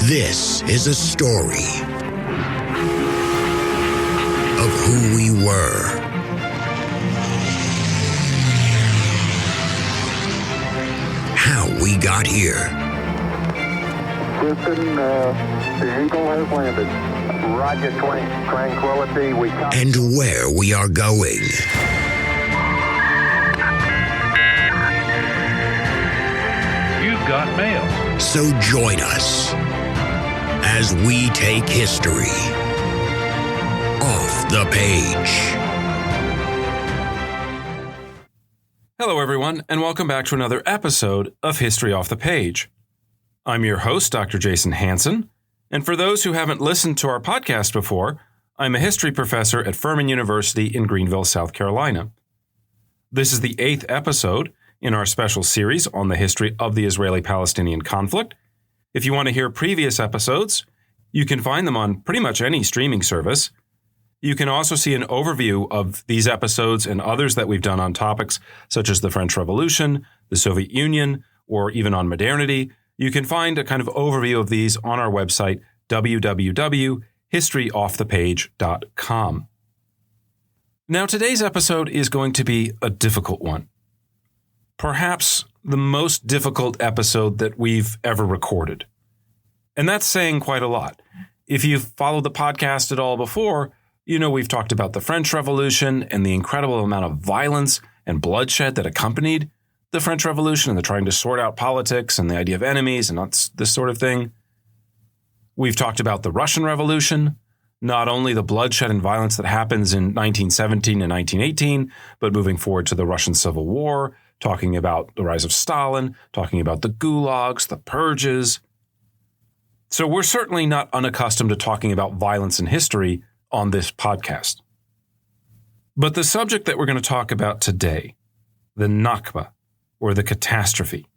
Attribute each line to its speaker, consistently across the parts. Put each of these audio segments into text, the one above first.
Speaker 1: This is a story of who we were, how we got here.
Speaker 2: Houston, the Eagle has landed. Roger, Tranquility.
Speaker 1: And where we are going.
Speaker 3: You've got mail.
Speaker 1: So join us as we take history off the page.
Speaker 4: Hello, everyone, and welcome back to another episode of History Off the Page. I'm your host, Dr. Jason Hansen, and for those who haven't listened to our podcast before, I'm a history professor at Furman University in Greenville, South Carolina. This is the 8th episode in our special series on the history of the Israeli-Palestinian conflict. If you want to hear previous episodes, you can find them on pretty much any streaming service. You can also see an overview of these episodes and others that we've done on topics such as the French Revolution, the Soviet Union, or even on modernity. You can find a kind of overview of these on our website, www.historyoffthepage.com. Now, today's episode is going to be a difficult one. Perhaps the most difficult episode that we've ever recorded. And that's saying quite a lot. If you've followed the podcast at all before, you know we've talked about the French Revolution and the incredible amount of violence and bloodshed that accompanied the French Revolution and the trying to sort out politics and the idea of enemies and this sort of thing. We've talked about the Russian Revolution, not only the bloodshed and violence that happens in 1917 and 1918, but moving forward to the Russian Civil War, talking about the rise of Stalin, talking about the gulags, the purges. So we're certainly not unaccustomed to talking about violence in history on this podcast. But the subject that we're going to talk about today, the Nakba, or the catastrophe,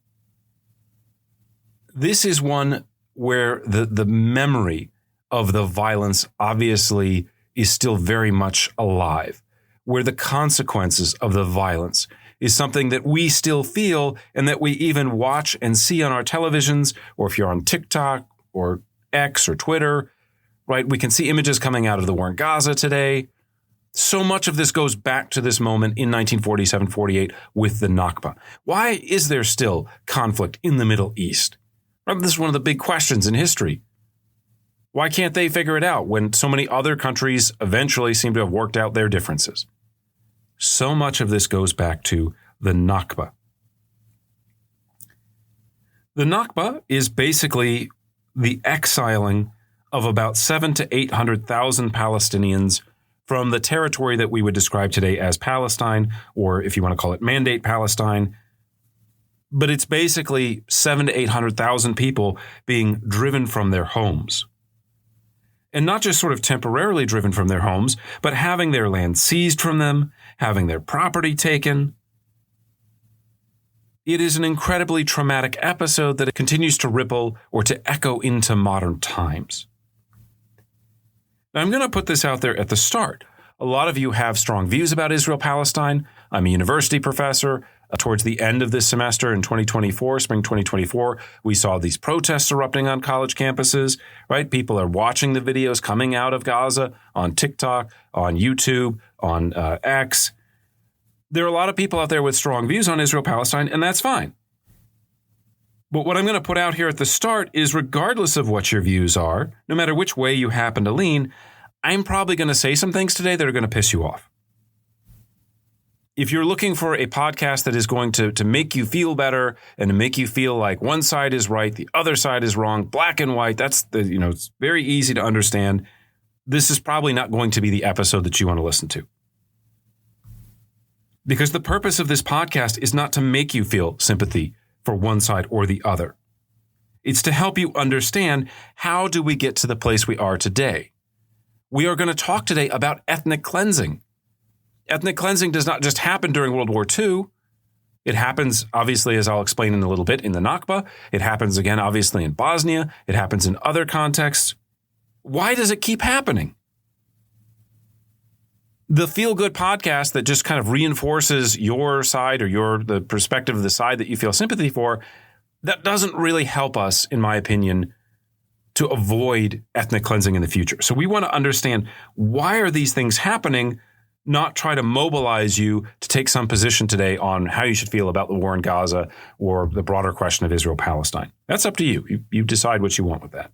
Speaker 4: this is one where the memory of the violence obviously is still very much alive, where the consequences of the violence is something that we still feel and that we even watch and see on our televisions, or if you're on TikTok or X or Twitter, right? We can see images coming out of the war in Gaza today. So much of this goes back to this moment in 1947-48 with the Nakba. Why is there still conflict in the Middle East? This is one of the big questions in history. Why can't they figure it out when so many other countries eventually seem to have worked out their differences? So much of this goes back to the Nakba. The Nakba is basically the exiling of about 700,000 to 800,000 Palestinians from the territory that we would describe today as Palestine, or if you want to call it Mandate Palestine. But it's basically 700,000 to 800,000 people being driven from their homes. And not just sort of temporarily driven from their homes, but having their land seized from them, having their property taken. It is an incredibly traumatic episode that continues to ripple or to echo into modern times. Now, I'm going to put this out there at the start. A lot of you have strong views about Israel-Palestine. I'm a university professor. Towards the end of this semester in 2024, spring 2024, we saw these protests erupting on college campuses, right? People are watching the videos coming out of Gaza on TikTok, on YouTube, on X. There are a lot of people out there with strong views on Israel-Palestine, and that's fine. But what I'm going to put out here at the start is, regardless of what your views are, no matter which way you happen to lean, I'm probably going to say some things today that are going to piss you off. If you're looking for a podcast that is going to make you feel better and to make you feel like one side is right, the other side is wrong, black and white, it's very easy to understand. This is probably not going to be the episode that you want to listen to. Because the purpose of this podcast is not to make you feel sympathy for one side or the other. It's to help you understand, how do we get to the place we are today? We are going to talk today about ethnic cleansing. Ethnic cleansing does not just happen during World War II. It happens, obviously, as I'll explain in a little bit, in the Nakba. It happens again, obviously, in Bosnia. It happens in other contexts. Why does it keep happening? The feel-good podcast that just kind of reinforces your side or the perspective of the side that you feel sympathy for, that doesn't really help us, in my opinion, to avoid ethnic cleansing in the future. So we want to understand, why are these things happening, not try to mobilize you to take some position today on how you should feel about the war in Gaza or the broader question of Israel-Palestine. That's up to you. You decide what you want with that.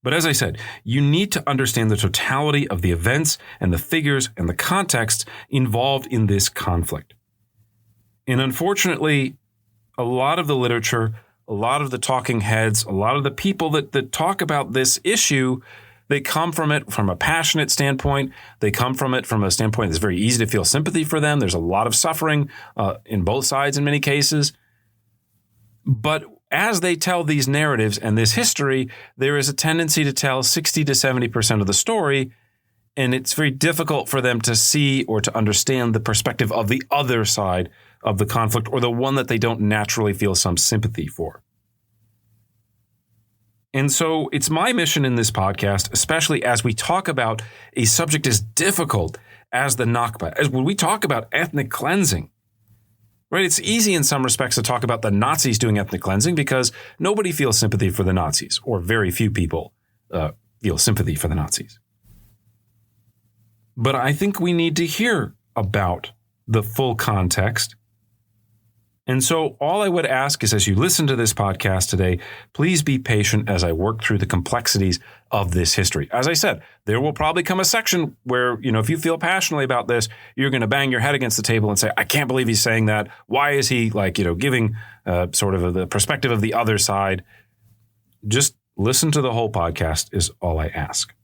Speaker 4: But as I said, you need to understand the totality of the events and the figures and the context involved in this conflict. And unfortunately, a lot of the literature, a lot of the talking heads, a lot of the people that talk about this issue, they come from it from a passionate standpoint. They come from it from a standpoint that's very easy to feel sympathy for them. There's a lot of suffering in both sides in many cases. But as they tell these narratives and this history, there is a tendency to tell 60 to 70% of the story, and it's very difficult for them to see or to understand the perspective of the other side of the conflict, or the one that they don't naturally feel some sympathy for. And so it's my mission in this podcast, especially as we talk about a subject as difficult as the Nakba, as when we talk about ethnic cleansing. Right? It's easy in some respects to talk about the Nazis doing ethnic cleansing because nobody feels sympathy for the Nazis, or very few people feel sympathy for the Nazis. But I think we need to hear about the full context. And so all I would ask is, as you listen to this podcast today, please be patient as I work through the complexities of this history. As I said, there will probably come a section where, if you feel passionately about this, you're going to bang your head against the table and say, I can't believe he's saying that. Why is he giving sort of the perspective of the other side? Just listen to the whole podcast is all I ask.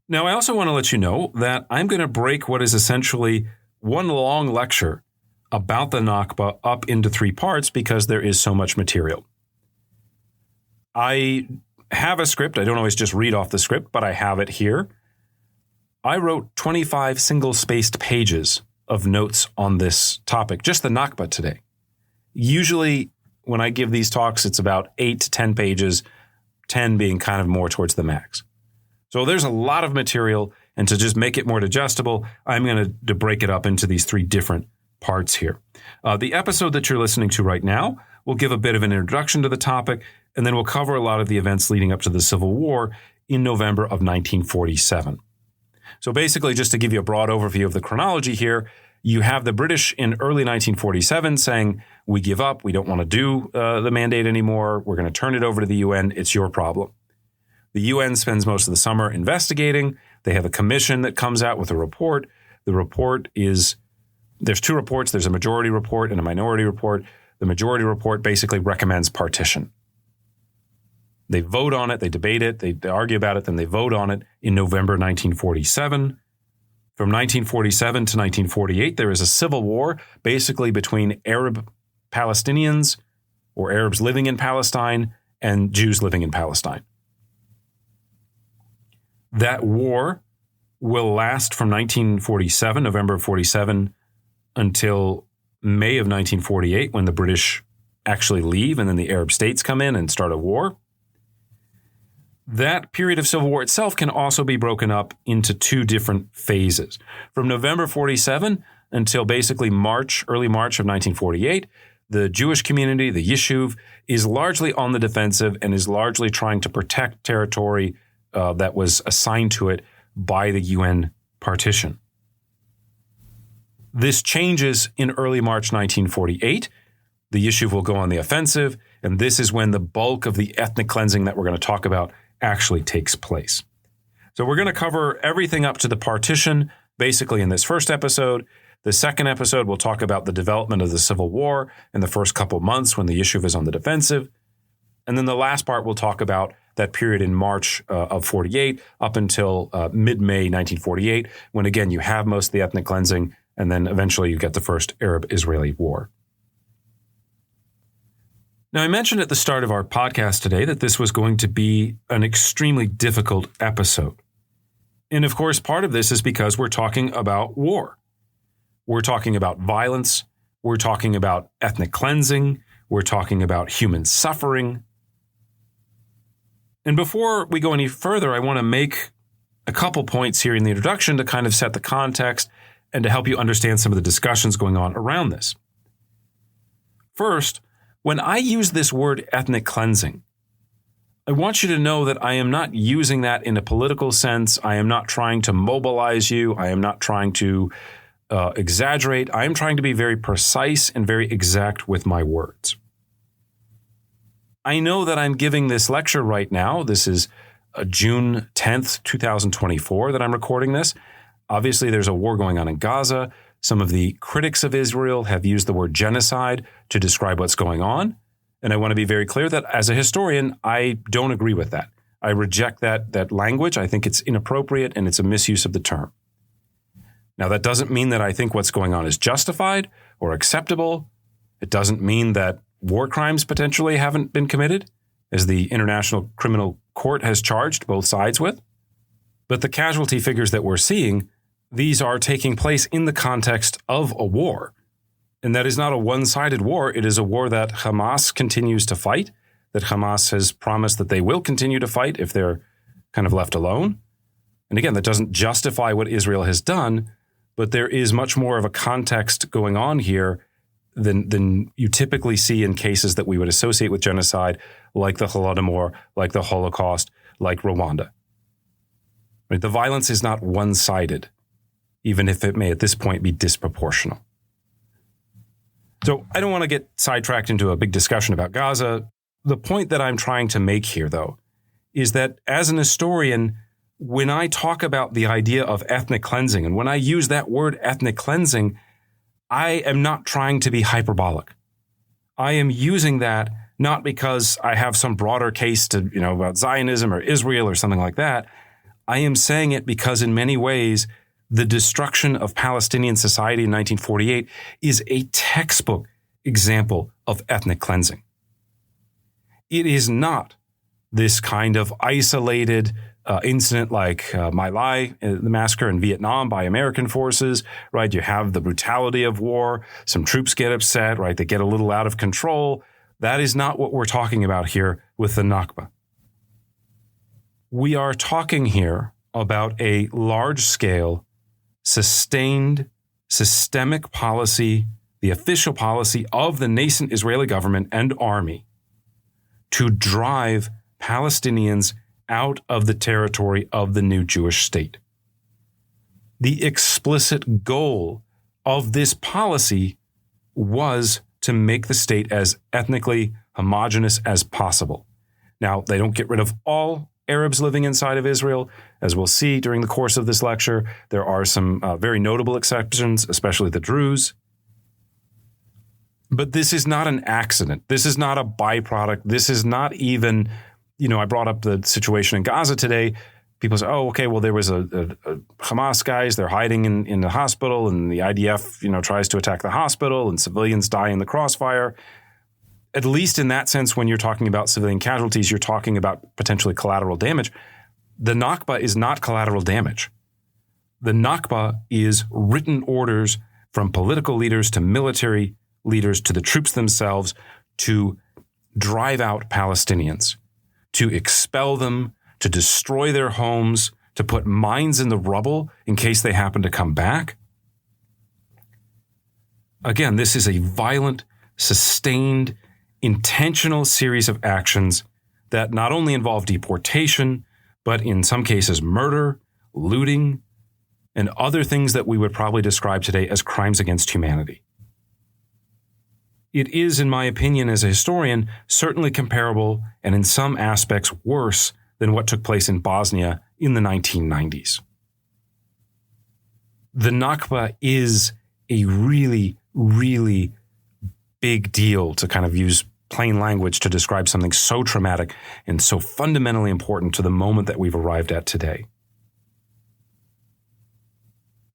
Speaker 4: Now, I also want to let you know that I'm going to break what is essentially one long lecture about the Nakba up into 3 parts because there is so much material. I have a script. I don't always just read off the script, but I have it here. I wrote 25 single-spaced pages of notes on this topic, just the Nakba today. Usually, when I give these talks, it's about 8 to 10 pages, 10 being kind of more towards the max. So there's a lot of material, and to just make it more digestible, I'm going to break it up into these 3 different parts here. The episode that you're listening to right now will give a bit of an introduction to the topic, and then we'll cover a lot of the events leading up to the Civil War in November of 1947. So basically, just to give you a broad overview of the chronology here, you have the British in early 1947 saying, we give up, we don't want to do the mandate anymore, we're going to turn it over to the UN, it's your problem. The UN spends most of the summer investigating. They have a commission that comes out with a report. The report is, there's 2 reports. There's a majority report and a minority report. The majority report basically recommends partition. They vote on it. They debate it. They argue about it. Then they vote on it in November 1947. From 1947 to 1948, there is a civil war basically between Arab Palestinians, or Arabs living in Palestine, and Jews living in Palestine. That war will last from 1947, November of 47, until May of 1948, when the British actually leave and then the Arab states come in and start a war. That period of civil war itself can also be broken up into 2 different phases. From November 47 until basically early March of 1948, the Jewish community, the Yishuv, is largely on the defensive and is largely trying to protect territory that was assigned to it by the UN partition. This changes in early March 1948. The Yishuv will go on the offensive, and this is when the bulk of the ethnic cleansing that we're going to talk about actually takes place. So we're going to cover everything up to the partition, basically in this first episode. The second episode, we'll talk about the development of the Civil War in the first couple months when the Yishuv is on the defensive. And then the last part, we'll talk about that period in March of 48 up until mid-May 1948, when again you have most of the ethnic cleansing, and then eventually you get the first Arab-Israeli war. Now, I mentioned at the start of our podcast today that this was going to be an extremely difficult episode. And of course, part of this is because we're talking about war. We're talking about violence. We're talking about ethnic cleansing. We're talking about human suffering. And before we go any further, I want to make a couple points here in the introduction to kind of set the context and to help you understand some of the discussions going on around this. First, When I use this word ethnic cleansing, I want you to know that I am not using that in a political sense. I am not trying to mobilize you. I am not trying to exaggerate. I am trying to be very precise and very exact with my words. I know that I'm giving this lecture right now. This is June 10th, 2024 that I'm recording this. Obviously, there's a war going on in Gaza. Some of the critics of Israel have used the word genocide to describe what's going on. And I want to be very clear that as a historian, I don't agree with that. I reject that language. I think it's inappropriate and it's a misuse of the term. Now, that doesn't mean that I think what's going on is justified or acceptable. It doesn't mean that war crimes potentially haven't been committed, as the International Criminal Court has charged both sides with. But the casualty figures that we're seeing, these are taking place in the context of a war. And that is not a one-sided war. It is a war that Hamas continues to fight, that Hamas has promised that they will continue to fight if they're kind of left alone. And again, that doesn't justify what Israel has done, but there is much more of a context going on here than you typically see in cases that we would associate with genocide, like the Holodomor, like the Holocaust, like Rwanda. Right? The violence is not one-sided, even if it may at this point be disproportional. So I don't want to get sidetracked into a big discussion about Gaza. The point that I'm trying to make here, though, is that as an historian, when I talk about the idea of ethnic cleansing, and when I use that word ethnic cleansing, I am not trying to be hyperbolic. I am using that not because I have some broader case to, about Zionism or Israel or something like that. I am saying it because in many ways, the destruction of Palestinian society in 1948 is a textbook example of ethnic cleansing. It is not this kind of isolated incident like My Lai, the massacre in Vietnam by American forces, right? You have the brutality of war. Some troops get upset, right? They get a little out of control. That is not what we're talking about here with the Nakba. We are talking here about a large-scale, sustained, systemic policy, the official policy of the nascent Israeli government and army to drive Palestinians out of the territory of the new Jewish state. The explicit goal of this policy was to make the state as ethnically homogenous as possible. Now, they don't get rid of all Arabs living inside of Israel. As we'll see during the course of this lecture, there are some very notable exceptions, especially the Druze. But this is not an accident. This is not a byproduct. This is not even, I brought up the situation in Gaza today. People say, oh, okay, well, there was a Hamas guys, they're hiding in the hospital, and the IDF, tries to attack the hospital, and civilians die in the crossfire. At least in that sense, when you're talking about civilian casualties, you're talking about potentially collateral damage. The Nakba is not collateral damage. The Nakba is written orders from political leaders to military leaders to the troops themselves to drive out Palestinians, to expel them, to destroy their homes, to put mines in the rubble in case they happen to come back. Again, this is a violent, sustained, intentional series of actions that not only involve deportation, but in some cases murder, looting, and other things that we would probably describe today as crimes against humanity. It is, in my opinion as a historian, certainly comparable and in some aspects worse than what took place in Bosnia in the 1990s. The Nakba is a really, really big deal, to kind of use plain language to describe something so traumatic and so fundamentally important to the moment that we've arrived at today.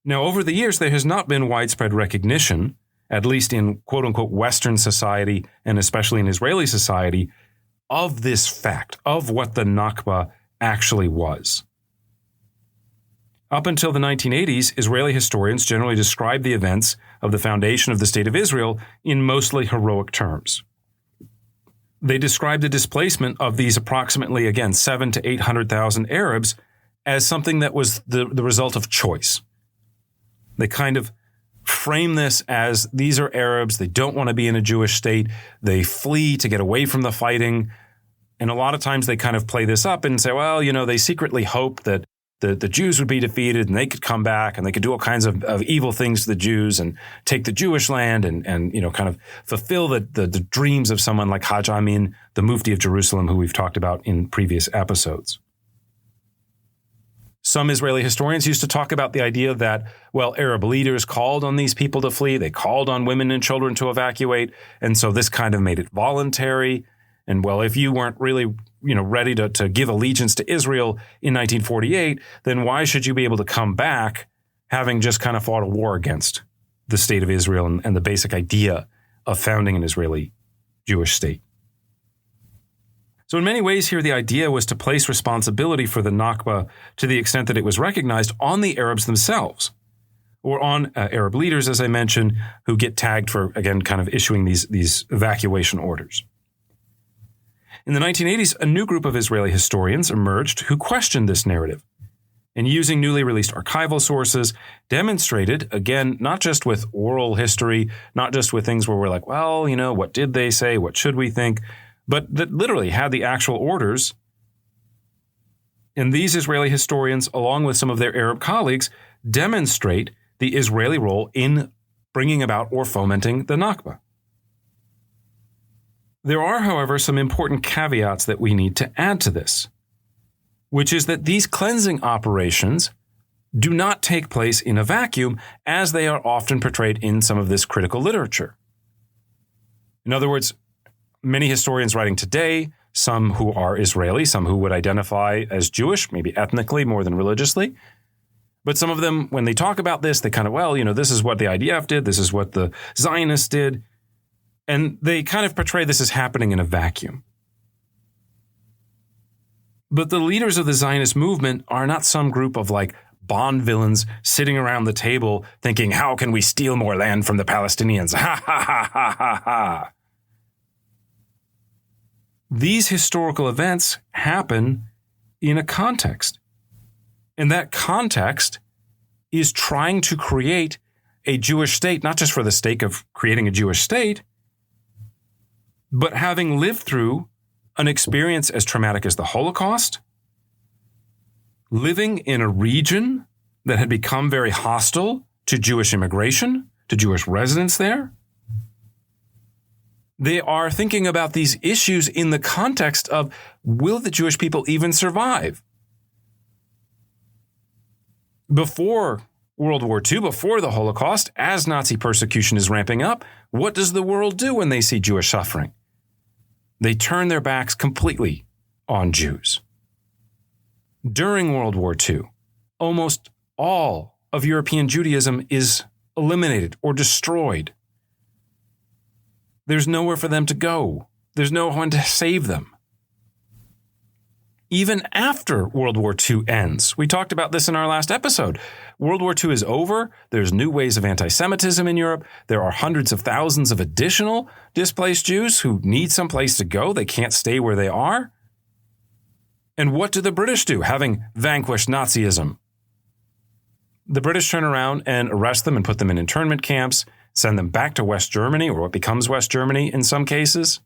Speaker 4: Now, over the years, there has not been widespread recognition, at least in quote-unquote Western society and especially in Israeli society, of this fact, of what the Nakba actually was. Up until the 1980s, Israeli historians generally described the events of the foundation of the State of Israel in mostly heroic terms. They described the displacement of these approximately, again, 700,000 to 800,000 Arabs as something that was the result of choice. They kind of frame this as these are Arabs. They don't want to be in a Jewish state. They flee to get away from the fighting. And a lot of times they kind of play this up and say, well, they secretly hope that the Jews would be defeated and they could come back and they could do all kinds of evil things to the Jews and take the Jewish land and kind of fulfill the dreams of someone like Haj Amin, the Mufti of Jerusalem, who we've talked about in previous episodes. Some Israeli historians used to talk about the idea that, well, Arab leaders called on these people to flee. They called on women and children to evacuate. And so this kind of made it voluntary. And well, if you weren't really, ready to give allegiance to Israel in 1948, then why should you be able to come back having just kind of fought a war against the state of Israel and the basic idea of founding an Israeli Jewish state? So in many ways here, the idea was to place responsibility for the Nakba to the extent that it was recognized on the Arabs themselves, or on Arab leaders, as I mentioned, who get tagged for, again, kind of issuing these evacuation orders. In the 1980s, a new group of Israeli historians emerged who questioned this narrative, and using newly released archival sources, demonstrated, again, not just with oral history, not just with things where we're like, well, what did they say? What should we think? But that literally had the actual orders. And these Israeli historians, along with some of their Arab colleagues, demonstrate the Israeli role in bringing about or fomenting the Nakba. There are, however, some important caveats that we need to add to this, which is that these cleansing operations do not take place in a vacuum, as they are often portrayed in some of this critical literature. In other words, many historians writing today, some who are Israeli, some who would identify as Jewish, maybe ethnically more than religiously, but some of them, when they talk about this, they kind of, this is what the IDF did, this is what the Zionists did, and they kind of portray this as happening in a vacuum. But the leaders of the Zionist movement are not some group of Bond villains sitting around the table thinking, how can we steal more land from the Palestinians? Ha, ha, ha, ha, ha, ha. These historical events happen in a context. And that context is trying to create a Jewish state, not just for the sake of creating a Jewish state, but having lived through an experience as traumatic as the Holocaust, living in a region that had become very hostile to Jewish immigration, to Jewish residents there. They are thinking about these issues in the context of, will the Jewish people even survive? Before World War II, before the Holocaust, as Nazi persecution is ramping up, what does the world do when they see Jewish suffering? They turn their backs completely on Jews. During World War II, almost all of European Judaism is eliminated or destroyed. There's nowhere for them to go. There's no one to save them. Even after World War II ends, we talked about this in our last episode. World War II is over. There's new waves of anti-Semitism in Europe. There are hundreds of thousands of additional displaced Jews who need some place to go. They can't stay where they are. And what do the British do, having vanquished Nazism? The British turn around and arrest them and put them in internment camps, send them back to West Germany, or what becomes West Germany in some cases.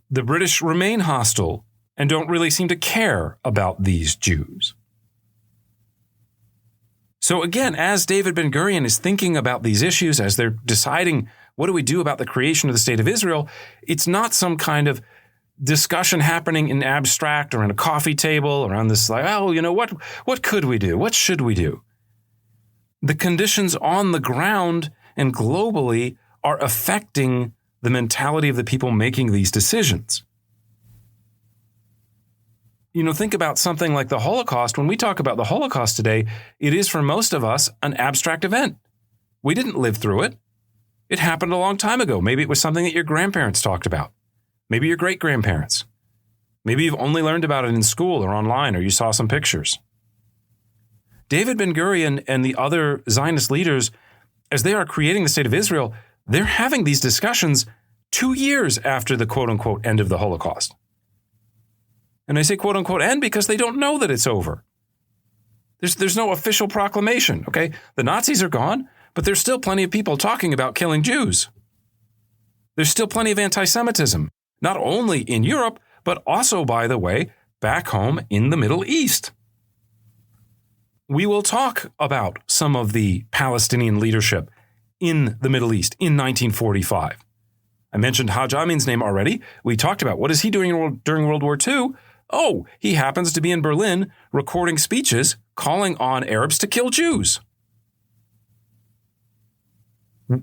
Speaker 4: The British remain hostile and don't really seem to care about these Jews. So again, as David Ben-Gurion is thinking about these issues, as they're deciding what do we do about the creation of the State of Israel, it's not some kind of discussion happening in abstract or in a coffee table around this what could we do? What should we do? The conditions on the ground and globally are affecting the mentality of the people making these decisions. Think about something like the Holocaust. When we talk about the Holocaust today, it is for most of us an abstract event. We didn't live through it. It happened a long time ago. Maybe it was something that your grandparents talked about. Maybe your great-grandparents. Maybe you've only learned about it in school or online, or you saw some pictures. David Ben-Gurion and the other Zionist leaders, as they are creating the State of Israel, they're having these discussions 2 years after the quote-unquote end of the Holocaust. And I say quote-unquote end because they don't know that it's over. There's no official proclamation, okay? The Nazis are gone, but there's still plenty of people talking about killing Jews. There's still plenty of anti-Semitism, not only in Europe, but also, by the way, back home in the Middle East. We will talk about some of the Palestinian leadership in the Middle East in 1945. I mentioned Haj Amin's name already. We talked about what is he doing during World War II? Oh, he happens to be in Berlin recording speeches calling on Arabs to kill Jews.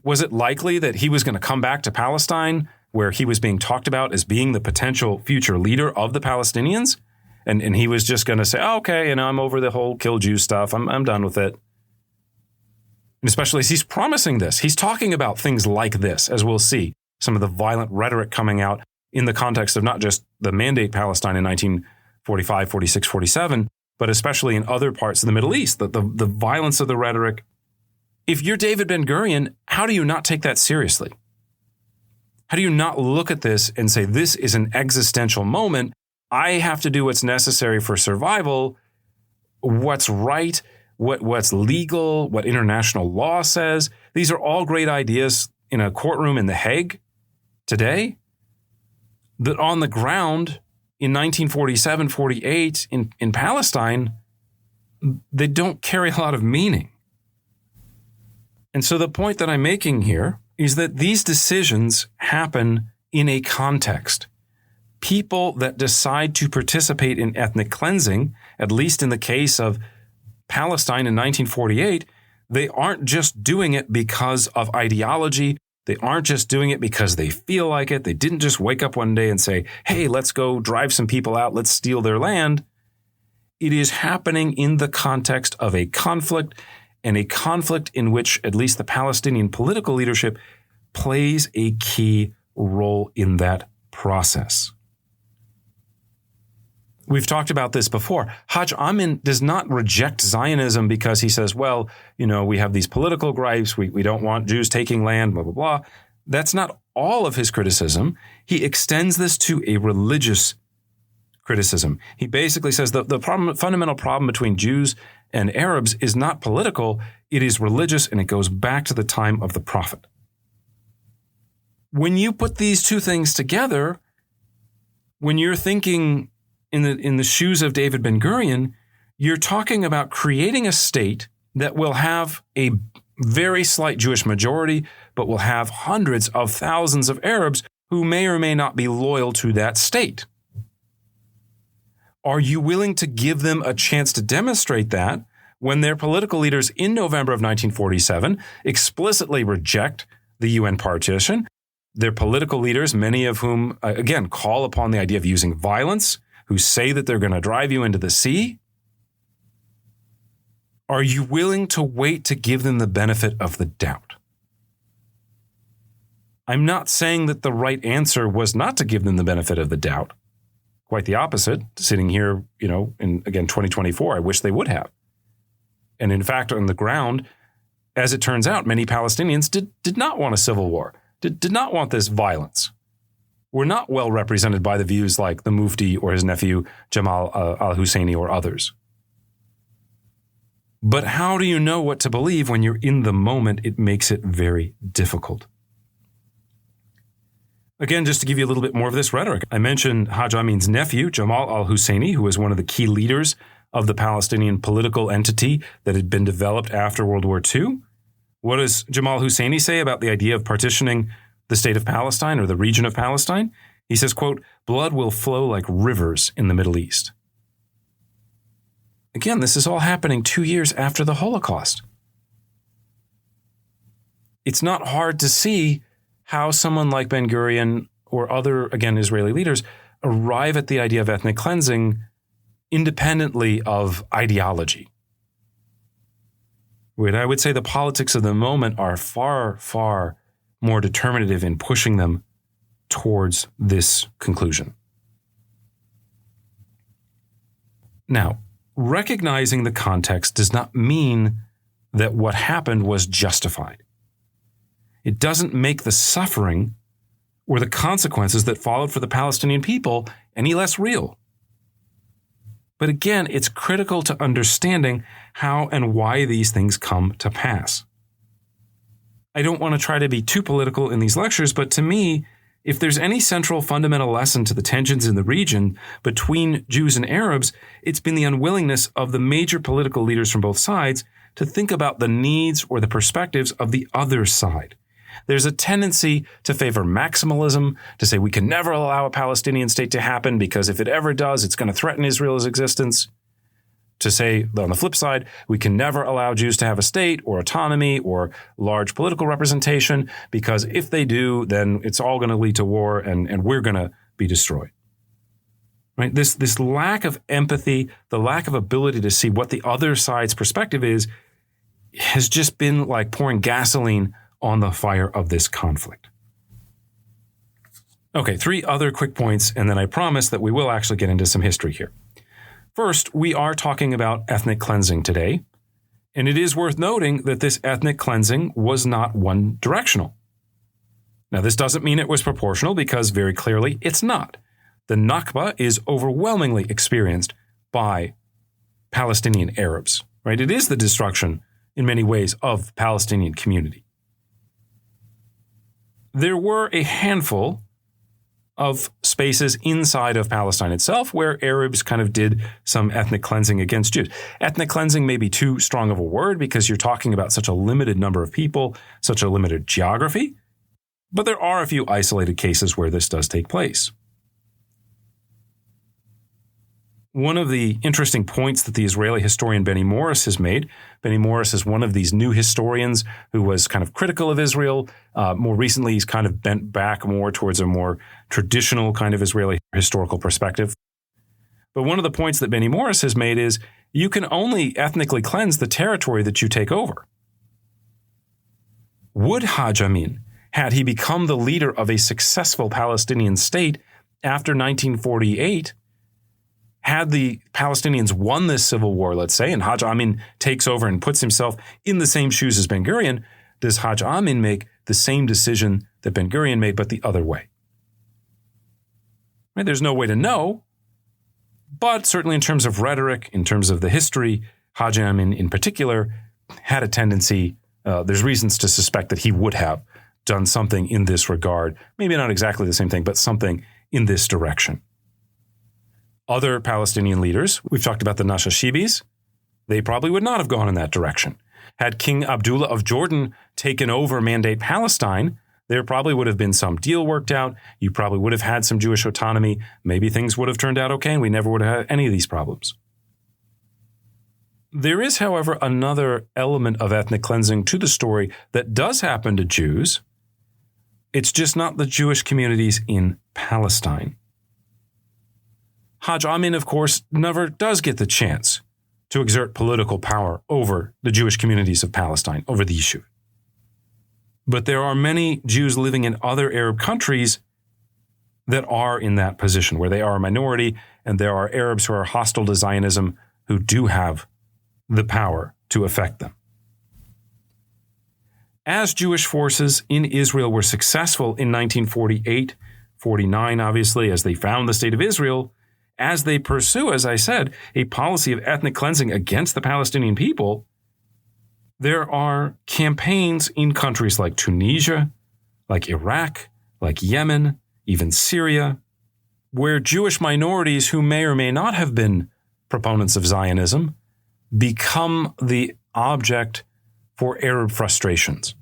Speaker 4: Was it likely that he was going to come back to Palestine, where he was being talked about as being the potential future leader of the Palestinians? And he was just going to say, oh, okay, I'm over the whole kill Jews stuff. I'm done with it. And especially as he's promising this. He's talking about things like this, as we'll see. Some of the violent rhetoric coming out in the context of not just the Mandate Palestine in 1945, 46, 47, but especially in other parts of the Middle East, the violence of the rhetoric. If you're David Ben-Gurion, how do you not take that seriously? How do you not look at this and say, this is an existential moment? I have to do what's necessary for survival, what's right, what's legal, what international law says. These are all great ideas in a courtroom in The Hague today, that on the ground in 1947, 48 in Palestine, they don't carry a lot of meaning. And so the point that I'm making here is that these decisions happen in a context. People that decide to participate in ethnic cleansing, at least in the case of Palestine in 1948, they aren't just doing it because of ideology. They aren't just doing it because they feel like it. They didn't just wake up one day and say, hey, let's go drive some people out. Let's steal their land. It is happening in the context of a conflict, and a conflict in which at least the Palestinian political leadership plays a key role in that process. We've talked about this before. Haj Amin does not reject Zionism because he says, well, we have these political gripes. We don't want Jews taking land, blah, blah, blah. That's not all of his criticism. He extends this to a religious criticism. He basically says the fundamental problem between Jews and Arabs is not political. It is religious, and it goes back to the time of the prophet. When you put these two things together, when you're thinking in the shoes of David Ben-Gurion, you're talking about creating a state that will have a very slight Jewish majority, but will have hundreds of thousands of Arabs who may or may not be loyal to that state. Are you willing to give them a chance to demonstrate that when their political leaders in November of 1947 explicitly reject the UN partition? Their political leaders, many of whom, again, call upon the idea of using violence, who say that they're going to drive you into the sea? Are you willing to wait to give them the benefit of the doubt? I'm not saying that the right answer was not to give them the benefit of the doubt. Quite the opposite. Sitting here, in, again, 2024, I wish they would have. And in fact, on the ground, as it turns out, many Palestinians did not want a civil war, did not want this violence. Were not well represented by the views like the Mufti or his nephew Jamal al-Husseini or others. But how do you know what to believe when you're in the moment? It makes it very difficult. Again, just to give you a little bit more of this rhetoric, I mentioned Haj Amin's nephew, Jamal al-Husseini, who was one of the key leaders of the Palestinian political entity that had been developed after World War II. What does Jamal Husseini say about the idea of partitioning the state of Palestine or the region of Palestine? He says, quote, blood will flow like rivers in the Middle East. Again, this is all happening 2 years after the Holocaust. It's not hard to see how someone like Ben-Gurion or other, again, Israeli leaders arrive at the idea of ethnic cleansing independently of ideology. I would say the politics of the moment are far, far more determinative in pushing them towards this conclusion. Now, recognizing the context does not mean that what happened was justified. It doesn't make the suffering or the consequences that followed for the Palestinian people any less real. But again, it's critical to understanding how and why these things come to pass. I don't want to try to be too political in these lectures, but to me, if there's any central fundamental lesson to the tensions in the region between Jews and Arabs, it's been the unwillingness of the major political leaders from both sides to think about the needs or the perspectives of the other side. There's a tendency to favor maximalism, to say we can never allow a Palestinian state to happen because if it ever does, it's going to threaten Israel's existence. To say, on the flip side, we can never allow Jews to have a state or autonomy or large political representation because if they do, then it's all going to lead to war and we're going to be destroyed. Right? This lack of empathy, the lack of ability to see what the other side's perspective is, has just been like pouring gasoline on the fire of this conflict. Okay, 3 other quick points, and then I promise that we will actually get into some history here. First, we are talking about ethnic cleansing today, and it is worth noting that this ethnic cleansing was not one directional. Now, this doesn't mean it was proportional because very clearly it's not. The Nakba is overwhelmingly experienced by Palestinian Arabs, right? It is the destruction in many ways of the Palestinian community. There were a handful of spaces inside of Palestine itself where Arabs kind of did some ethnic cleansing against Jews. Ethnic cleansing may be too strong of a word because you're talking about such a limited number of people, such a limited geography, but there are a few isolated cases where this does take place. One of the interesting points that the Israeli historian Benny Morris has made, Benny Morris is one of these new historians who was kind of critical of Israel. More recently, he's kind of bent back more towards a more traditional kind of Israeli historical perspective. But one of the points that Benny Morris has made is you can only ethnically cleanse the territory that you take over. Would Haj Amin, had he become the leader of a successful Palestinian state after 1948, had the Palestinians won this civil war, let's say, and Haj Amin takes over and puts himself in the same shoes as Ben-Gurion, does Haj Amin make the same decision that Ben-Gurion made, but the other way? Right? There's no way to know, but certainly in terms of rhetoric, in terms of the history, Haj Amin in particular had a tendency, there's reasons to suspect that he would have done something in this regard. Maybe not exactly the same thing, but something in this direction. Other Palestinian leaders, we've talked about the Nashashibis, they probably would not have gone in that direction. Had King Abdullah of Jordan taken over Mandate Palestine, there probably would have been some deal worked out. You probably would have had some Jewish autonomy. Maybe things would have turned out okay and we never would have had any of these problems. There is, however, another element of ethnic cleansing to the story that does happen to Jews. It's just not the Jewish communities in Palestine. Haj Amin, of course, never does get the chance to exert political power over the Jewish communities of Palestine, over the issue. But there are many Jews living in other Arab countries that are in that position, where they are a minority, and there are Arabs who are hostile to Zionism who do have the power to affect them. As Jewish forces in Israel were successful in 1948, 49, obviously, as they found the state of Israel, as they pursue, as I said, a policy of ethnic cleansing against the Palestinian people, there are campaigns in countries like Tunisia, like Iraq, like Yemen, even Syria, where Jewish minorities who may or may not have been proponents of Zionism become the object for Arab frustrations.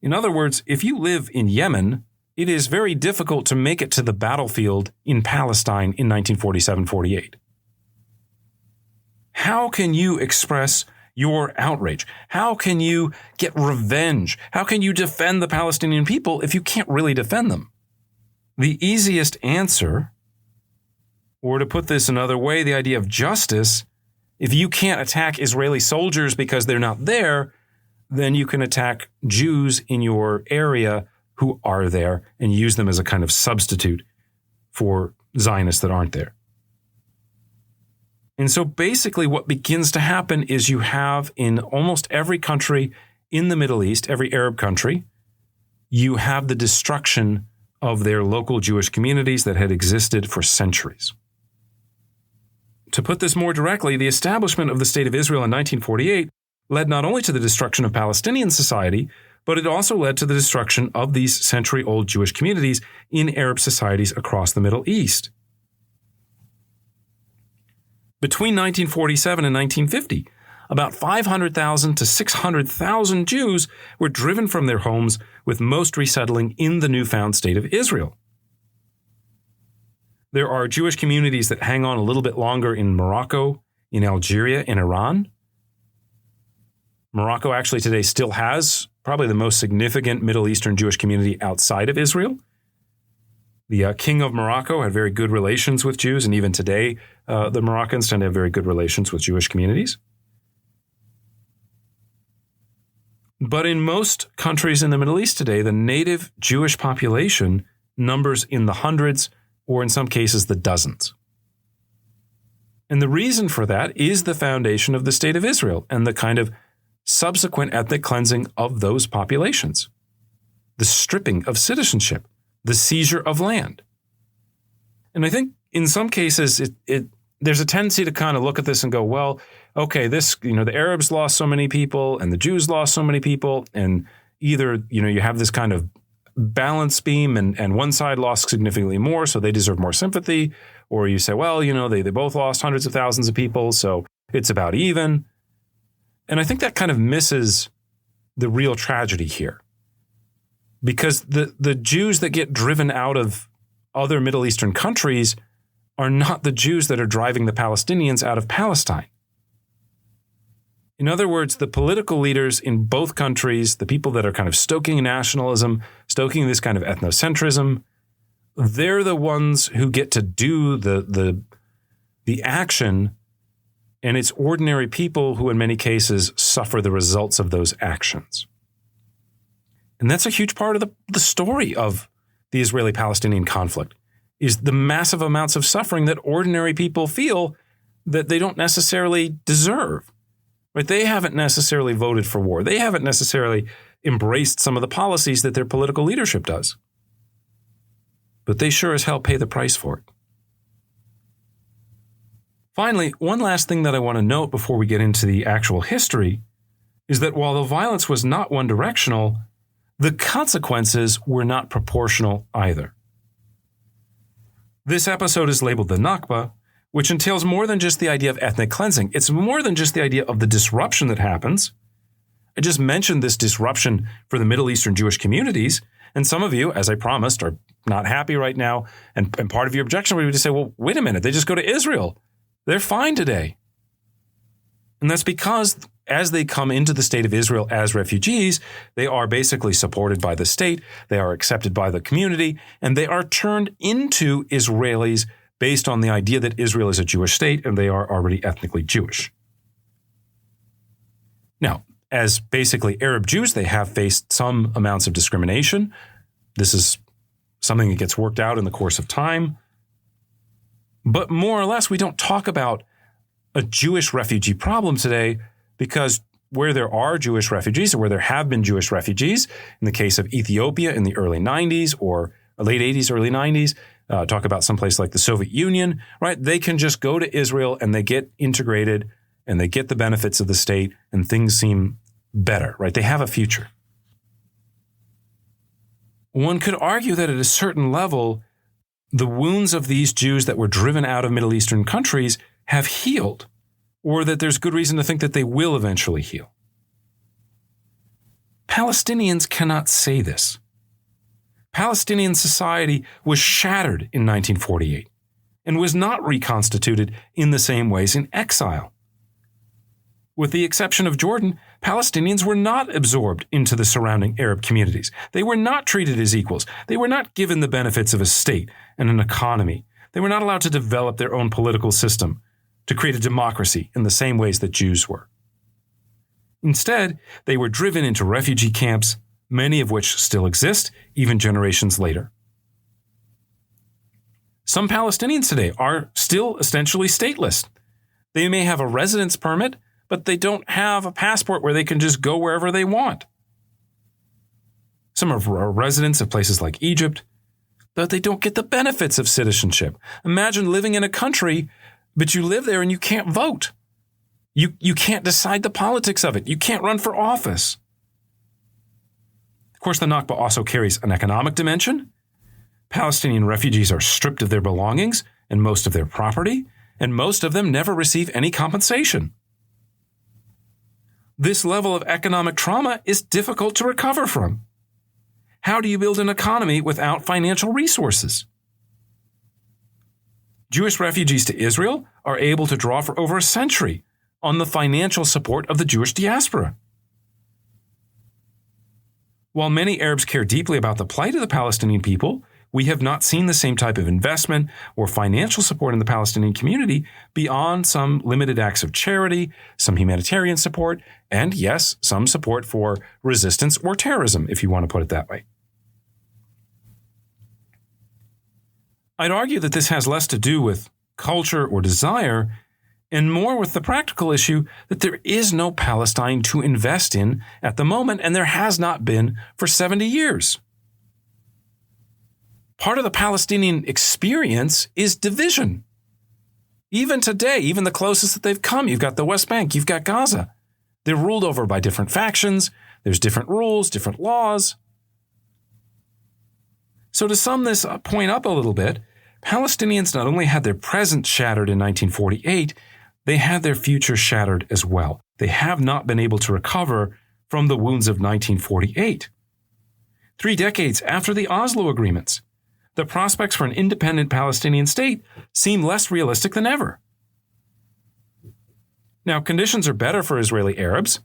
Speaker 4: In other words, if you live in Yemen, it is very difficult to make it to the battlefield in Palestine in 1947-48. How can you express your outrage? How can you get revenge? How can you defend the Palestinian people if you can't really defend them? The easiest answer, or to put this another way, the idea of justice, if you can't attack Israeli soldiers because they're not there, then you can attack Jews in your area who are there and use them as a kind of substitute for Zionists that aren't there. And so basically what begins to happen is you have in almost every country in the Middle East, every Arab country, you have the destruction of their local Jewish communities that had existed for centuries. To put this more directly, the establishment of the State of Israel in 1948 led not only to the destruction of Palestinian society, but it also led to the destruction of these century-old Jewish communities in Arab societies across the Middle East. Between 1947 and 1950, about 500,000 to 600,000 Jews were driven from their homes, with most resettling in the newfound State of Israel. There are Jewish communities that hang on a little bit longer in Morocco, in Algeria, in Iran. Morocco actually today still has probably the most significant Middle Eastern Jewish community outside of Israel. The king of Morocco had very good relations with Jews, and even today, the Moroccans tend to have very good relations with Jewish communities. But in most countries in the Middle East today, the native Jewish population numbers in the hundreds, or in some cases the dozens. And the reason for that is the foundation of the State of Israel and the kind of subsequent ethnic cleansing of those populations, the stripping of citizenship, the seizure of land. And I think in some cases, there's a tendency to kind of look at this and go, well, okay, the Arabs lost so many people and the Jews lost so many people, and either, you have this kind of balance beam and one side lost significantly more, so they deserve more sympathy, or you say, well, they both lost hundreds of thousands of people, so it's about even. And I think that kind of misses the real tragedy here. Because the Jews that get driven out of other Middle Eastern countries are not the Jews that are driving the Palestinians out of Palestine. In other words, the political leaders in both countries, the people that are kind of stoking nationalism, stoking this kind of ethnocentrism, they're the ones who get to do the action, and it's ordinary people who in many cases suffer the results of those actions. And that's a huge part of the story of the Israeli-Palestinian conflict, is the massive amounts of suffering that ordinary people feel that they don't necessarily deserve. Right? They haven't necessarily voted for war. They haven't necessarily embraced some of the policies that their political leadership does. But they sure as hell pay the price for it. Finally, one last thing that I want to note before we get into the actual history is that while the violence was not one-directional, the consequences were not proportional either. This episode is labeled the Nakba, which entails more than just the idea of ethnic cleansing. It's more than just the idea of the disruption that happens. I just mentioned this disruption for the Middle Eastern Jewish communities, and some of you, as I promised, are not happy right now, and part of your objection would be to say, well, wait a minute, they just go to Israel. They're fine today. And that's because as they come into the State of Israel as refugees, they are basically supported by the state, they are accepted by the community, and they are turned into Israelis based on the idea that Israel is a Jewish state and they are already ethnically Jewish. Now, as basically Arab Jews, they have faced some amounts of discrimination. This is something that gets worked out in the course of time. But more or less, we don't talk about a Jewish refugee problem today, because where there are Jewish refugees, or where there have been Jewish refugees, in the case of Ethiopia in the early 90s or late 80s, early 90s, talk about someplace like the Soviet Union, right? They can just go to Israel and they get integrated and they get the benefits of the state and things seem better, right? They have a future. One could argue that at a certain level, the wounds of these Jews that were driven out of Middle Eastern countries have healed, or that there's good reason to think that they will eventually heal. Palestinians cannot say this. Palestinian society was shattered in 1948 and was not reconstituted in the same ways in exile. With the exception of Jordan, Palestinians were not absorbed into the surrounding Arab communities. They were not treated as equals. They were not given the benefits of a state and an economy. They were not allowed to develop their own political system, to create a democracy in the same ways that Jews were. Instead, they were driven into refugee camps, many of which still exist, even generations later. Some Palestinians today are still essentially stateless. They may have a residence permit, but they don't have a passport where they can just go wherever they want. Some are residents of places like Egypt, but they don't get the benefits of citizenship. Imagine living in a country But you live there and you can't vote. You can't decide the politics of it. You can't run for office. Of course, the Nakba also carries an economic dimension. Palestinian refugees are stripped of their belongings and most of their property, and most of them never receive any compensation. This level of economic trauma is difficult to recover from. How do you build an economy without financial resources? Jewish refugees to Israel are able to draw for over a century on the financial support of the Jewish diaspora. While many Arabs care deeply about the plight of the Palestinian people, we have not seen the same type of investment or financial support in the Palestinian community beyond some limited acts of charity, some humanitarian support, and yes, some support for resistance or terrorism, if you want to put it that way. I'd argue that this has less to do with culture or desire and more with the practical issue that there is no Palestine to invest in at the moment, and there has not been for 70 years. Part of the Palestinian experience is division. Even today, even the closest that they've come, you've got the West Bank, you've got Gaza. They're ruled over by different factions. There's different rules, different laws. So to sum this point up a little bit, Palestinians not only had their present shattered in 1948, they had their future shattered as well. They have not been able to recover from the wounds of 1948. 3 decades after the Oslo agreements, the prospects for an independent Palestinian state seem less realistic than ever. Now, conditions are better for Israeli Arabs,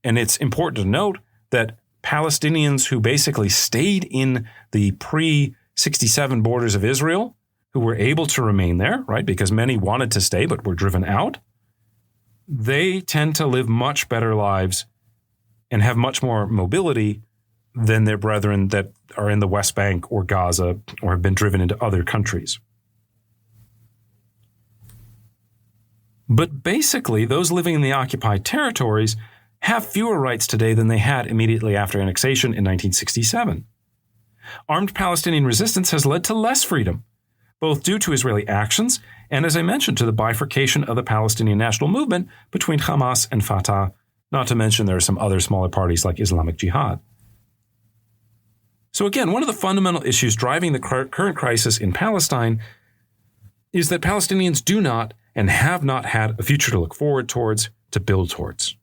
Speaker 4: and it's important to note that Palestinians who basically stayed in the pre-67 borders of Israel, who were able to remain there, right, because many wanted to stay but were driven out, they tend to live much better lives and have much more mobility than their brethren that are in the West Bank or Gaza or have been driven into other countries. But basically, those living in the occupied territories have fewer rights today than they had immediately after annexation in 1967. Armed Palestinian resistance has led to less freedom, both due to Israeli actions and, as I mentioned, to the bifurcation of the Palestinian national movement between Hamas and Fatah, not to mention there are some other smaller parties like Islamic Jihad. So again, one of the fundamental issues driving the current crisis in Palestine is that Palestinians do not and have not had a future to look forward towards, to build towards.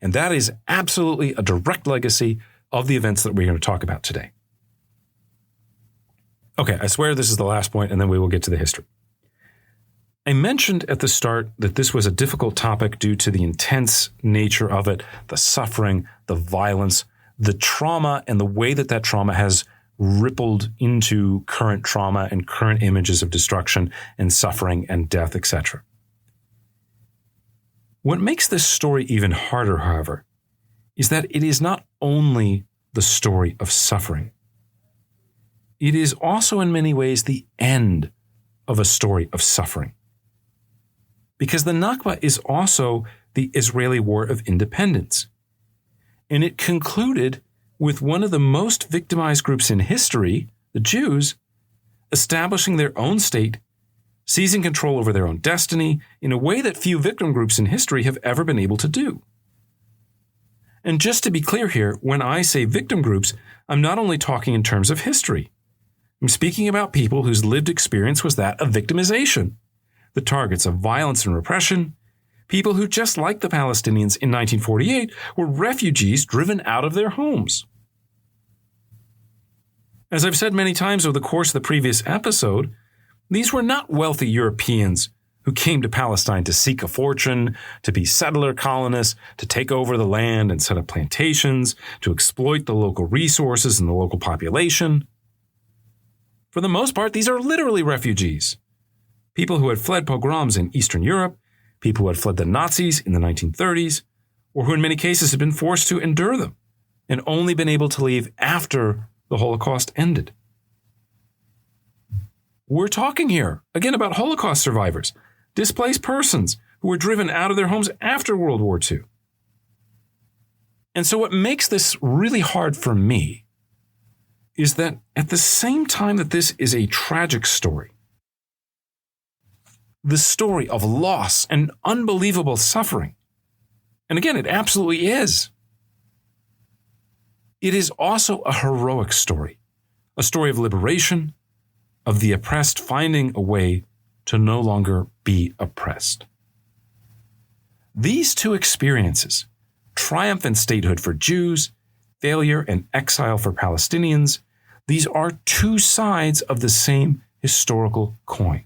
Speaker 4: And that is absolutely a direct legacy of the events that we're going to talk about today. Okay, I swear this is the last point, and then we will get to the history. I mentioned at the start that this was a difficult topic due to the intense nature of it, the suffering, the violence, the trauma, and the way that that trauma has rippled into current trauma and current images of destruction and suffering and death, etc. What makes this story even harder, however, is that it is not only the story of suffering. It is also in many ways the end of a story of suffering. Because the Nakba is also the Israeli War of Independence. And it concluded with one of the most victimized groups in history, the Jews, establishing their own state, seizing control over their own destiny in a way that few victim groups in history have ever been able to do. And just to be clear here, when I say victim groups, I'm not only talking in terms of history. I'm speaking about people whose lived experience was that of victimization, the targets of violence and repression, people who, just like the Palestinians in 1948, were refugees driven out of their homes. As I've said many times over the course of the previous episode, these were not wealthy Europeans who came to Palestine to seek a fortune, to be settler colonists, to take over the land and set up plantations, to exploit the local resources and the local population. For the most part, these are literally refugees. People who had fled pogroms in Eastern Europe, people who had fled the Nazis in the 1930s, or who in many cases had been forced to endure them and only been able to leave after the Holocaust ended. We're talking here, again, about Holocaust survivors, displaced persons who were driven out of their homes after World War II. And so what makes this really hard for me is that at the same time that this is a tragic story, the story of loss and unbelievable suffering. And again, it absolutely is. It is also a heroic story, a story of liberation, of the oppressed finding a way to no longer be oppressed. These two experiences, triumph and statehood for Jews, failure and exile for Palestinians, these are two sides of the same historical coin.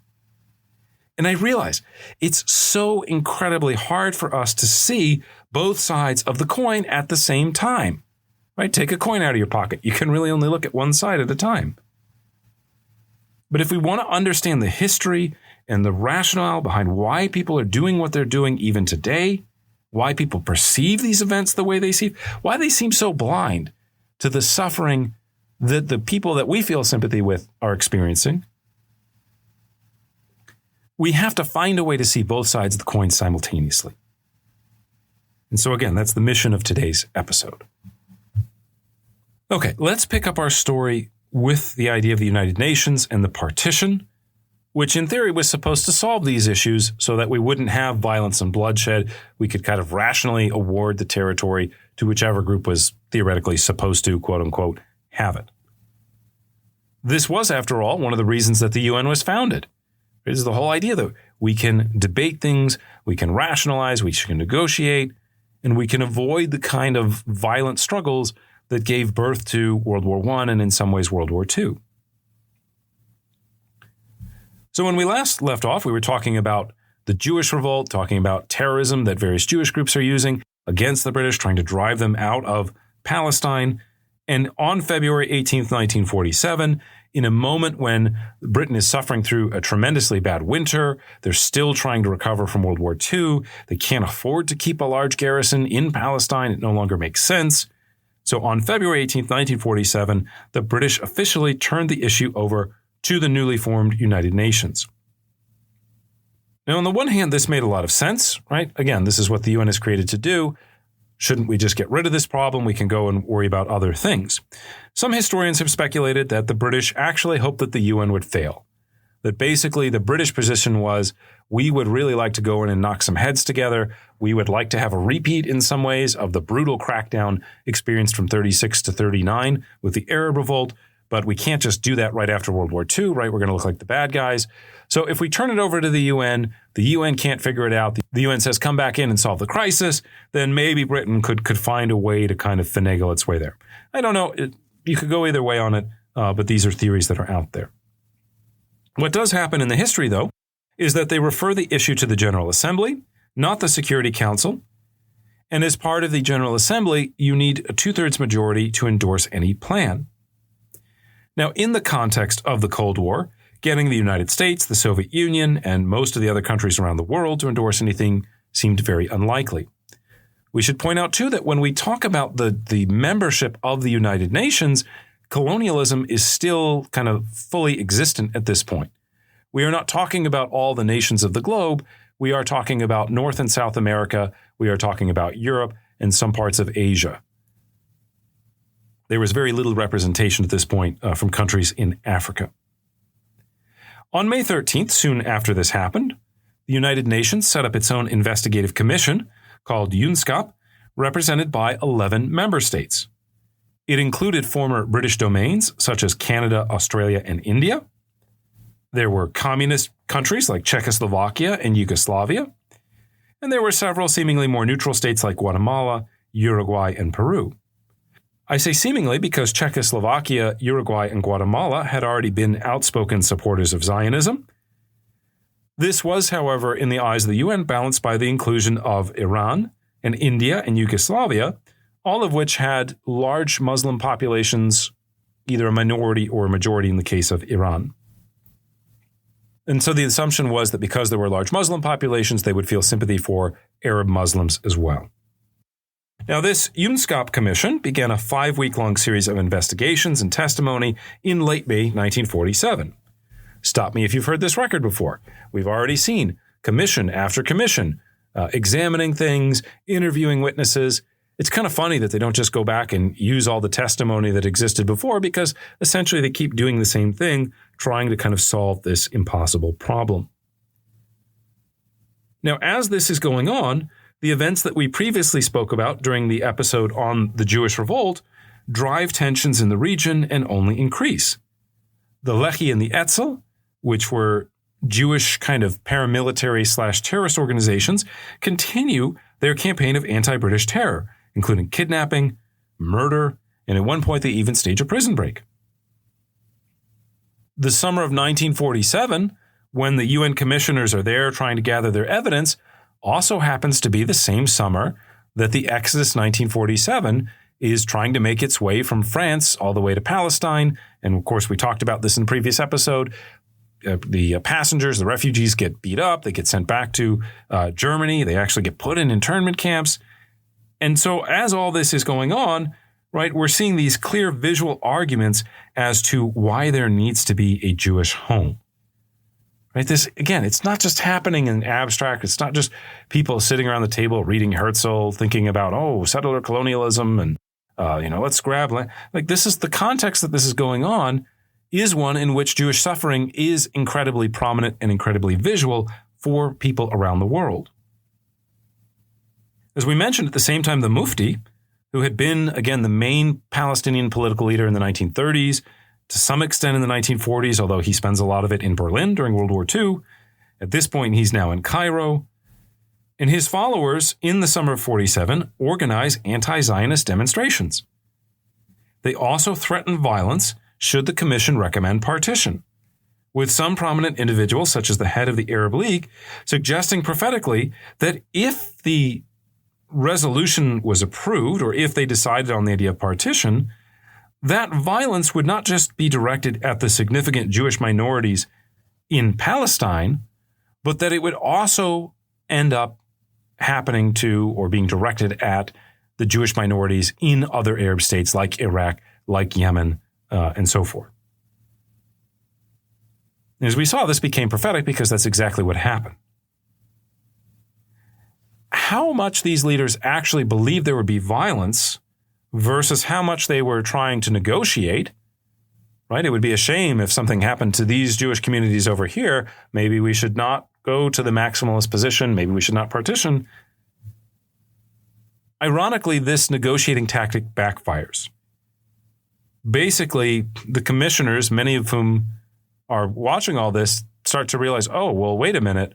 Speaker 4: And I realize it's so incredibly hard for us to see both sides of the coin at the same time. Right? Take a coin out of your pocket. You can really only look at one side at a time. But if we want to understand the history and the rationale behind why people are doing what they're doing even today, why people perceive these events the way they see, why they seem so blind to the suffering that the people that we feel sympathy with are experiencing, we have to find a way to see both sides of the coin simultaneously. And so again, that's the mission of today's episode. Okay, let's pick up our story with the idea of the United Nations and the partition, which in theory was supposed to solve these issues so that we wouldn't have violence and bloodshed. We could kind of rationally award the territory to whichever group was theoretically supposed to, quote unquote, have it. This was, after all, one of the reasons that the UN was founded. It is the whole idea that we can debate things, we can rationalize, we can negotiate, and we can avoid the kind of violent struggles that gave birth to World War I and in some ways World War II. So when we last left off, we were talking about the Jewish revolt, talking about terrorism that various Jewish groups are using against the British, trying to drive them out of Palestine. And on February 18th, 1947, in a moment when Britain is suffering through a tremendously bad winter, they're still trying to recover from World War II, they can't afford to keep a large garrison in Palestine, it no longer makes sense. So on February 18th, 1947, the British officially turned the issue over to the newly formed United Nations. Now, on the one hand, this made a lot of sense, right? Again, this is what the UN is created to do. Shouldn't we just get rid of this problem? We can go and worry about other things. Some historians have speculated that the British actually hoped that the UN would fail. That basically the British position was, we would really like to go in and knock some heads together. We would like to have a repeat in some ways of the brutal crackdown experienced from 36 to 39 with the Arab revolt. But we can't just do that right after World War II, right? We're going to look like the bad guys. So if we turn it over to the UN can't figure it out. The UN says, come back in and solve the crisis. Then maybe Britain could find a way to kind of finagle its way there. I don't know. You could go either way on it, but these are theories that are out there. What does happen in the history, though, is that they refer the issue to the General Assembly, not the Security Council. And as part of the General Assembly, you need a 2/3 majority to endorse any plan. Now, in the context of the Cold War, getting the United States, the Soviet Union, and most of the other countries around the world to endorse anything seemed very unlikely. We should point out, too, that when we talk about the membership of the United Nations, colonialism is still kind of fully existent at this point. We are not talking about all the nations of the globe. We are talking about North and South America. We are talking about Europe and some parts of Asia. There was very little representation at this point from countries in Africa. On May 13th, soon after this happened, the United Nations set up its own investigative commission called UNSCOP, represented by 11 member states. It included former British domains such as Canada, Australia, and India. There were communist countries like Czechoslovakia and Yugoslavia. And there were several seemingly more neutral states like Guatemala, Uruguay, and Peru. I say seemingly because Czechoslovakia, Uruguay, and Guatemala had already been outspoken supporters of Zionism. This was, however, in the eyes of the UN, balanced by the inclusion of Iran and India and Yugoslavia, all of which had large Muslim populations, either a minority or a majority in the case of Iran. And so the assumption was that because there were large Muslim populations, they would feel sympathy for Arab Muslims as well. Now, this UNSCOP commission began a 5-week-long series of investigations and testimony in late May 1947. Stop me if you've heard this record before. We've already seen commission after commission, examining things, interviewing witnesses. It's kind of funny that they don't just go back and use all the testimony that existed before, because essentially they keep doing the same thing, trying to kind of solve this impossible problem. Now, as this is going on, the events that we previously spoke about during the episode on the Jewish revolt drive tensions in the region and only increase. The Lehi and the Etzel, which were Jewish kind of paramilitary/terrorist organizations, continue their campaign of anti-British terror, including kidnapping, murder, and at one point they even stage a prison break. The summer of 1947, when the UN commissioners are there trying to gather their evidence, also happens to be the same summer that the Exodus 1947 is trying to make its way from France all the way to Palestine. And of course, we talked about this in a previous episode. The passengers, the refugees get beat up. They get sent back to Germany. They actually get put in internment camps. And so as all this is going on, right, we're seeing these clear visual arguments as to why there needs to be a Jewish home. Right? This, again, it's not just happening in abstract. It's not just people sitting around the table reading Herzl, thinking about, settler colonialism and, let's grab land. Like, this is the context that this is going on is one in which Jewish suffering is incredibly prominent and incredibly visual for people around the world. As we mentioned, at the same time, the Mufti, who had been, again, the main Palestinian political leader in the 1930s, to some extent in the 1940s, although he spends a lot of it in Berlin during World War II. At this point, he's now in Cairo. And his followers, in the summer of 47, organize anti-Zionist demonstrations. They also threaten violence should the commission recommend partition, with some prominent individuals, such as the head of the Arab League, suggesting prophetically that if the resolution was approved, or if they decided on the idea of partition, that violence would not just be directed at the significant Jewish minorities in Palestine, but that it would also end up happening to or being directed at the Jewish minorities in other Arab states like Iraq, like Yemen, and so forth. As we saw, this became prophetic because that's exactly what happened. How much these leaders actually believed there would be violence versus how much they were trying to negotiate, right? It would be a shame if something happened to these Jewish communities over here. Maybe we should not go to the maximalist position. Maybe we should not partition. Ironically, this negotiating tactic backfires. Basically, the commissioners, many of whom are watching all this, start to realize, oh, well, wait a minute.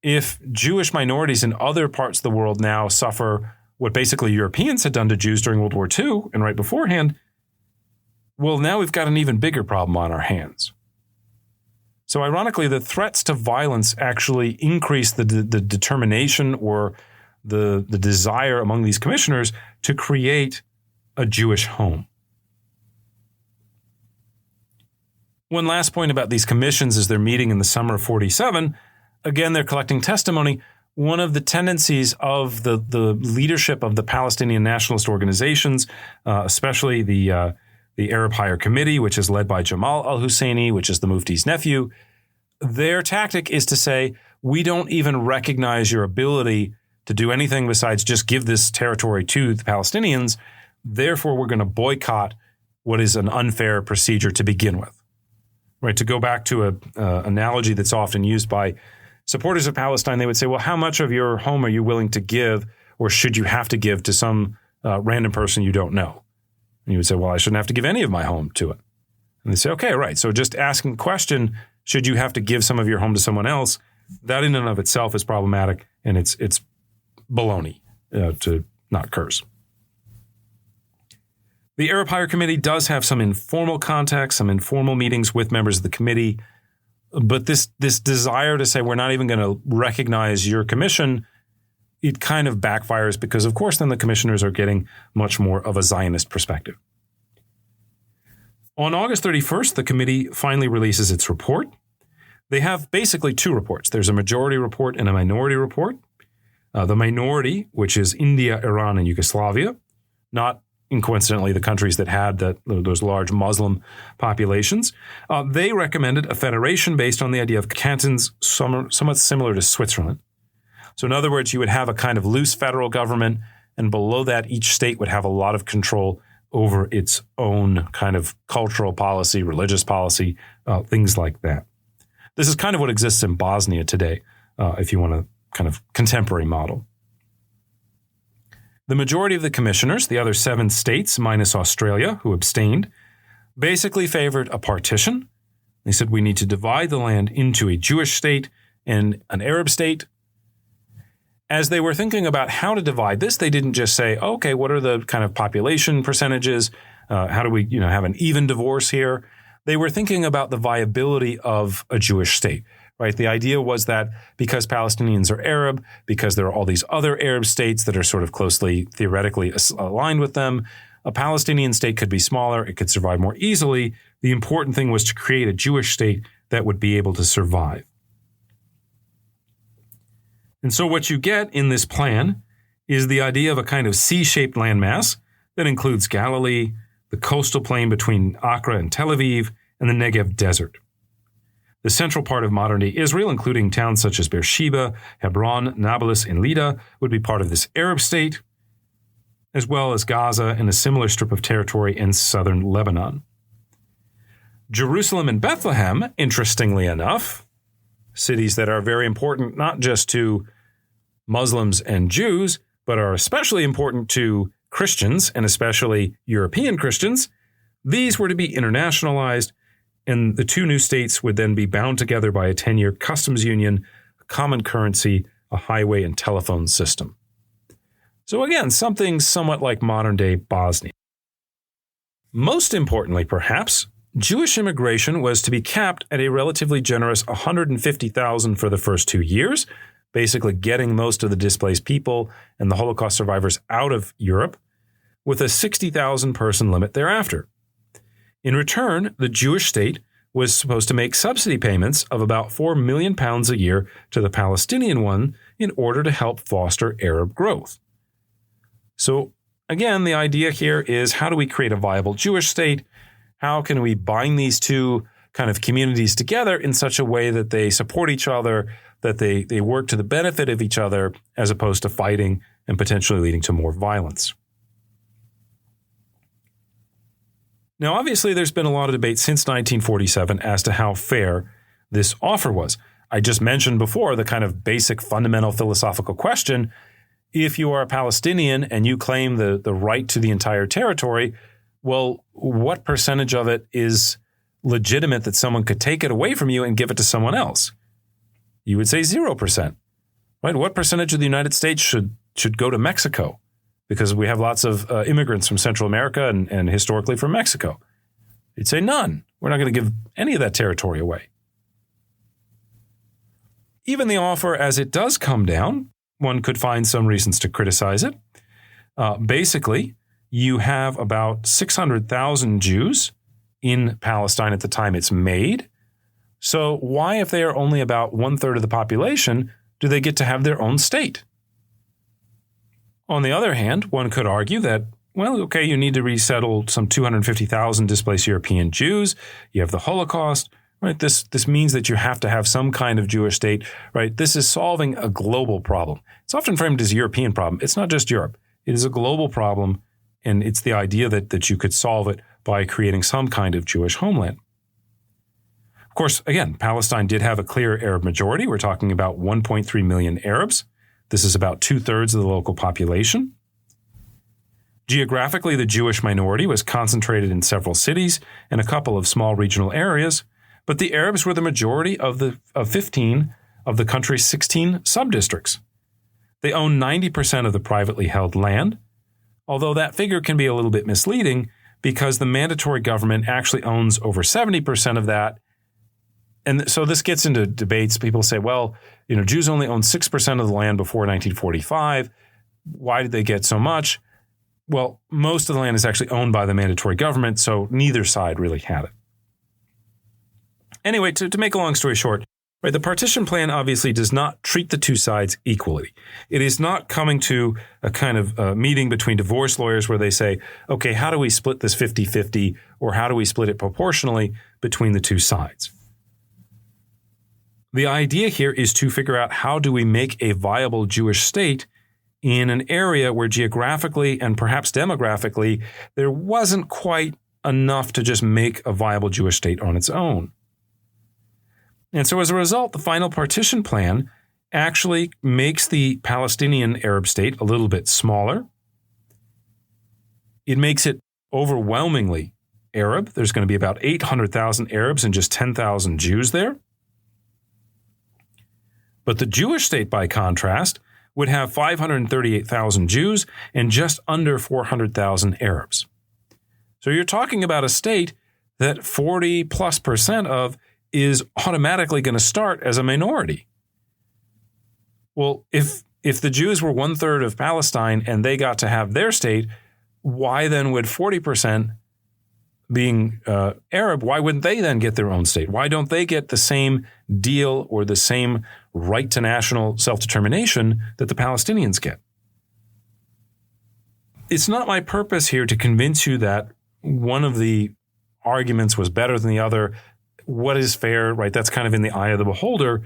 Speaker 4: If Jewish minorities in other parts of the world now suffer what basically Europeans had done to Jews during World War II and right beforehand, well, now we've got an even bigger problem on our hands. So ironically, the threats to violence actually increase the determination or the desire among these commissioners to create a Jewish home. One last point about these commissions as they're meeting in the summer of 47, again, they're collecting testimony. One of the tendencies of the leadership of the Palestinian nationalist organizations, especially the Arab Higher Committee, which is led by Jamal al-Husseini, which is the Mufti's nephew, their tactic is to say, we don't even recognize your ability to do anything besides just give this territory to the Palestinians. Therefore, we're going to boycott what is an unfair procedure to begin with. Right? To go back to an analogy that's often used by supporters of Palestine, they would say, well, how much of your home are you willing to give, or should you have to give to some random person you don't know? And you would say, well, I shouldn't have to give any of my home to it. And they say, okay, right. So just asking the question, should you have to give some of your home to someone else? That in and of itself is problematic, and it's baloney, to not curse. The Arab Higher Committee does have some informal contacts, some informal meetings with members of the committee. But this desire to say we're not even going to recognize your commission, it kind of backfires because, of course, then the commissioners are getting much more of a Zionist perspective. On August 31st, the committee finally releases its report. They have basically two reports. There's a majority report and a minority report. The minority, which is India, Iran, and Yugoslavia, not coincidentally the countries that had those large Muslim populations, they recommended a federation based on the idea of cantons somewhat similar to Switzerland. So in other words, you would have a kind of loose federal government, and below that, each state would have a lot of control over its own kind of cultural policy, religious policy, things like that. This is kind of what exists in Bosnia today, if you want to kind of contemporary model. The majority of the commissioners, the other 7 states minus Australia, who abstained, basically favored a partition. They said we need to divide the land into a Jewish state and an Arab state. As they were thinking about how to divide this, they didn't just say, okay, what are the kind of population percentages? How do we, have an even divorce here? They were thinking about the viability of a Jewish state, right? The idea was that because Palestinians are Arab, because there are all these other Arab states that are sort of closely theoretically aligned with them, a Palestinian state could be smaller, it could survive more easily. The important thing was to create a Jewish state that would be able to survive. And so what you get in this plan is the idea of a kind of C-shaped landmass that includes Galilee, the coastal plain between Accra and Tel Aviv, and the Negev Desert. The central part of modern-day Israel, including towns such as Beersheba, Hebron, Nablus, and Lida, would be part of this Arab state, as well as Gaza and a similar strip of territory in southern Lebanon. Jerusalem and Bethlehem, interestingly enough, cities that are very important not just to Muslims and Jews, but are especially important to Christians, and especially European Christians, these were to be internationalized, and the 2 new states would then be bound together by a 10-year customs union, a common currency, a highway and telephone system. So again, something somewhat like modern-day Bosnia. Most importantly, perhaps, Jewish immigration was to be capped at a relatively generous 150,000 for the first 2 years, basically getting most of the displaced people and the Holocaust survivors out of Europe, with a 60,000 person limit thereafter. In return, the Jewish state was supposed to make subsidy payments of about £4 million a year to the Palestinian one in order to help foster Arab growth. So again, the idea here is, how do we create a viable Jewish state? How can we bind these 2 kind of communities together in such a way that they support each other, that they work to the benefit of each other, as opposed to fighting and potentially leading to more violence? Now, obviously, there's been a lot of debate since 1947 as to how fair this offer was. I just mentioned before the kind of basic fundamental philosophical question: if you are a Palestinian and you claim the right to the entire territory, well, what percentage of it is legitimate that someone could take it away from you and give it to someone else? You would say 0%, right? What percentage of the United States should go to Mexico? Because we have lots of immigrants from Central America and historically from Mexico. You'd say none. We're not going to give any of that territory away. Even the offer as it does come down, one could find some reasons to criticize it. Basically, you have about 600,000 Jews in Palestine at the time it's made. So why, if they are only about 1/3 of the population, do they get to have their own state? On the other hand, one could argue that, well, okay, you need to resettle some 250,000 displaced European Jews. You have the Holocaust, right? This means that you have to have some kind of Jewish state, right? This is solving a global problem. It's often framed as a European problem. It's not just Europe. It is a global problem, and it's the idea that you could solve it by creating some kind of Jewish homeland. Of course, again, Palestine did have a clear Arab majority. We're talking about 1.3 million Arabs. This is about 2/3 of the local population. Geographically, the Jewish minority was concentrated in several cities and a couple of small regional areas, but the Arabs were the majority of 15 of the country's 16 subdistricts. They own 90% of the privately held land, although that figure can be a little bit misleading because the mandatory government actually owns over 70% of that. And so this gets into debates. People say, well, Jews only owned 6% of the land before 1945. Why did they get so much? Well, most of the land is actually owned by the mandatory government, so neither side really had it. Anyway, to make a long story short, right, the partition plan obviously does not treat the 2 sides equally. It is not coming to a kind of meeting between divorce lawyers where they say, okay, how do we split this 50-50, or how do we split it proportionally between the 2 sides? The idea here is to figure out, how do we make a viable Jewish state in an area where geographically and perhaps demographically there wasn't quite enough to just make a viable Jewish state on its own. And so as a result, the final partition plan actually makes the Palestinian Arab state a little bit smaller. It makes it overwhelmingly Arab. There's going to be about 800,000 Arabs and just 10,000 Jews there. But the Jewish state, by contrast, would have 538,000 Jews and just under 400,000 Arabs. So you're talking about a state that 40+% of is automatically going to start as a minority. Well, if the Jews were 1/3 of Palestine and they got to have their state, why then would 40% being Arab, why wouldn't they then get their own state? Why don't they get the same deal or the same right to national self-determination that the Palestinians get? It's not my purpose here to convince you that one of the arguments was better than the other. What is fair, right? That's kind of in the eye of the beholder.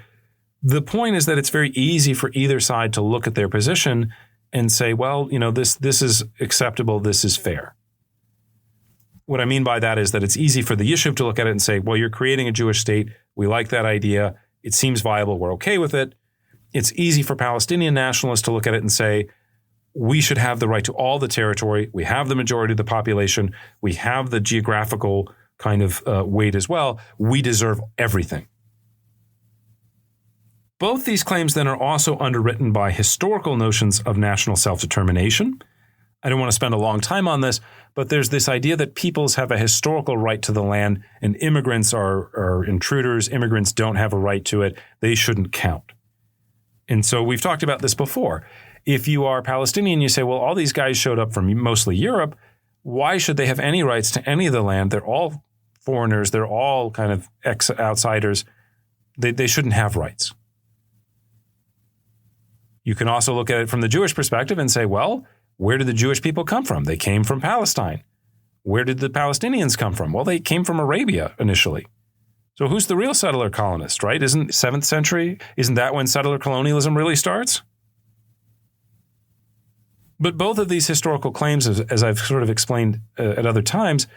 Speaker 4: The point is that it's very easy for either side to look at their position and say, well, this is acceptable, this is fair. What I mean by that is that it's easy for the Yishuv to look at it and say, well, you're creating a Jewish state. We like that idea. It seems viable. We're okay with it. It's easy for Palestinian nationalists to look at it and say, we should have the right to all the territory. We have the majority of the population. We have the geographical kind of weight as well. We deserve everything. Both these claims then are also underwritten by historical notions of national self-determination. I don't want to spend a long time on this, but there's this idea that peoples have a historical right to the land and immigrants are intruders. Immigrants don't have a right to it. They shouldn't count. And so we've talked about this before. If you are Palestinian, you say, well, all these guys showed up from mostly Europe. Why should they have any rights to any of the land? They're all foreigners. They're all kind of outsiders. They shouldn't have rights. You can also look at it from the Jewish perspective and say, well, where did the Jewish people come from? They came from Palestine. Where did the Palestinians come from? Well, they came from Arabia initially. So who's the real settler colonist, right? Isn't 7th century? Isn't that when settler colonialism really starts? But both of these historical claims, as I've sort of explained at other times,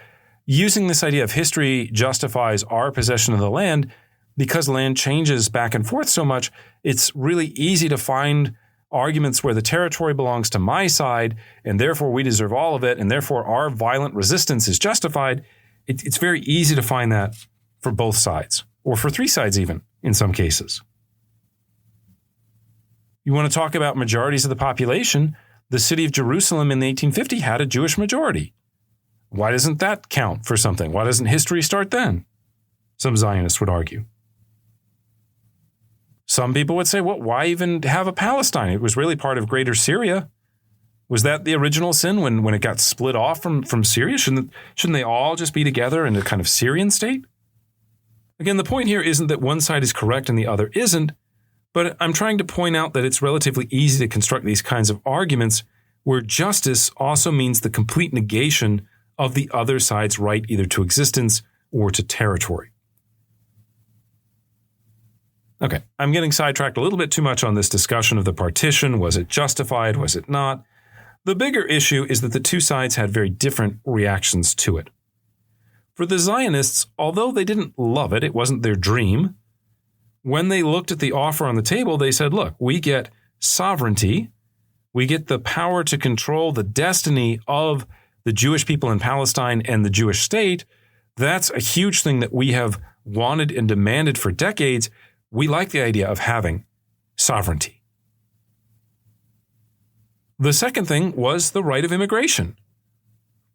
Speaker 4: using this idea of history justifies our possession of the land, because land changes back and forth so much, it's really easy to find arguments where the territory belongs to my side, and therefore we deserve all of it, and therefore our violent resistance is justified. It's very easy to find that for both sides, or for three sides even, in some cases. You want to talk about majorities of the population? The city of Jerusalem in the 1850 had a Jewish majority. Why doesn't that count for something? Why doesn't history start then? Some Zionists would argue. Some people would say, well, why even have a Palestine? It was really part of greater Syria. Was that the original sin when it got split off from Syria? Shouldn't they all just be together in a kind of Syrian state? Again, the point here isn't that one side is correct and the other isn't, but I'm trying to point out that it's relatively easy to construct these kinds of arguments where justice also means the complete negation of the other side's right either to existence or to territory. Okay, I'm getting sidetracked a little bit too much on this discussion of the partition. Was it justified? Was it not? The bigger issue is that the two sides had very different reactions to it. For the Zionists, although they didn't love it, it wasn't their dream, when they looked at the offer on the table, they said, look, we get sovereignty, we get the power to control the destiny of the Jewish people in Palestine and the Jewish state. That's a huge thing that we have wanted and demanded for decades. We like the idea of having sovereignty. The second thing was the right of immigration.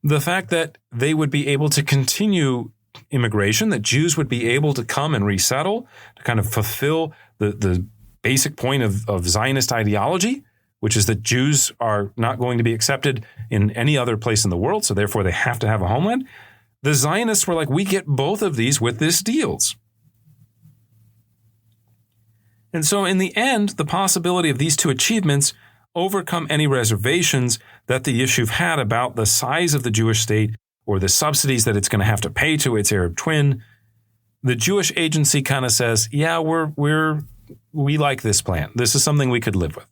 Speaker 4: The fact that they would be able to continue immigration, that Jews would be able to come and resettle, to kind of fulfill the basic point of Zionist ideology, which is that Jews are not going to be accepted in any other place in the world, so therefore they have to have a homeland. The Zionists were like, we get both of these with this deals. And so in the end, the possibility of these two achievements overcome any reservations that the Yishuv had about the size of the Jewish state or the subsidies that it's going to have to pay to its Arab twin. The Jewish agency kind of says, yeah, we like this plan. This is something we could live with.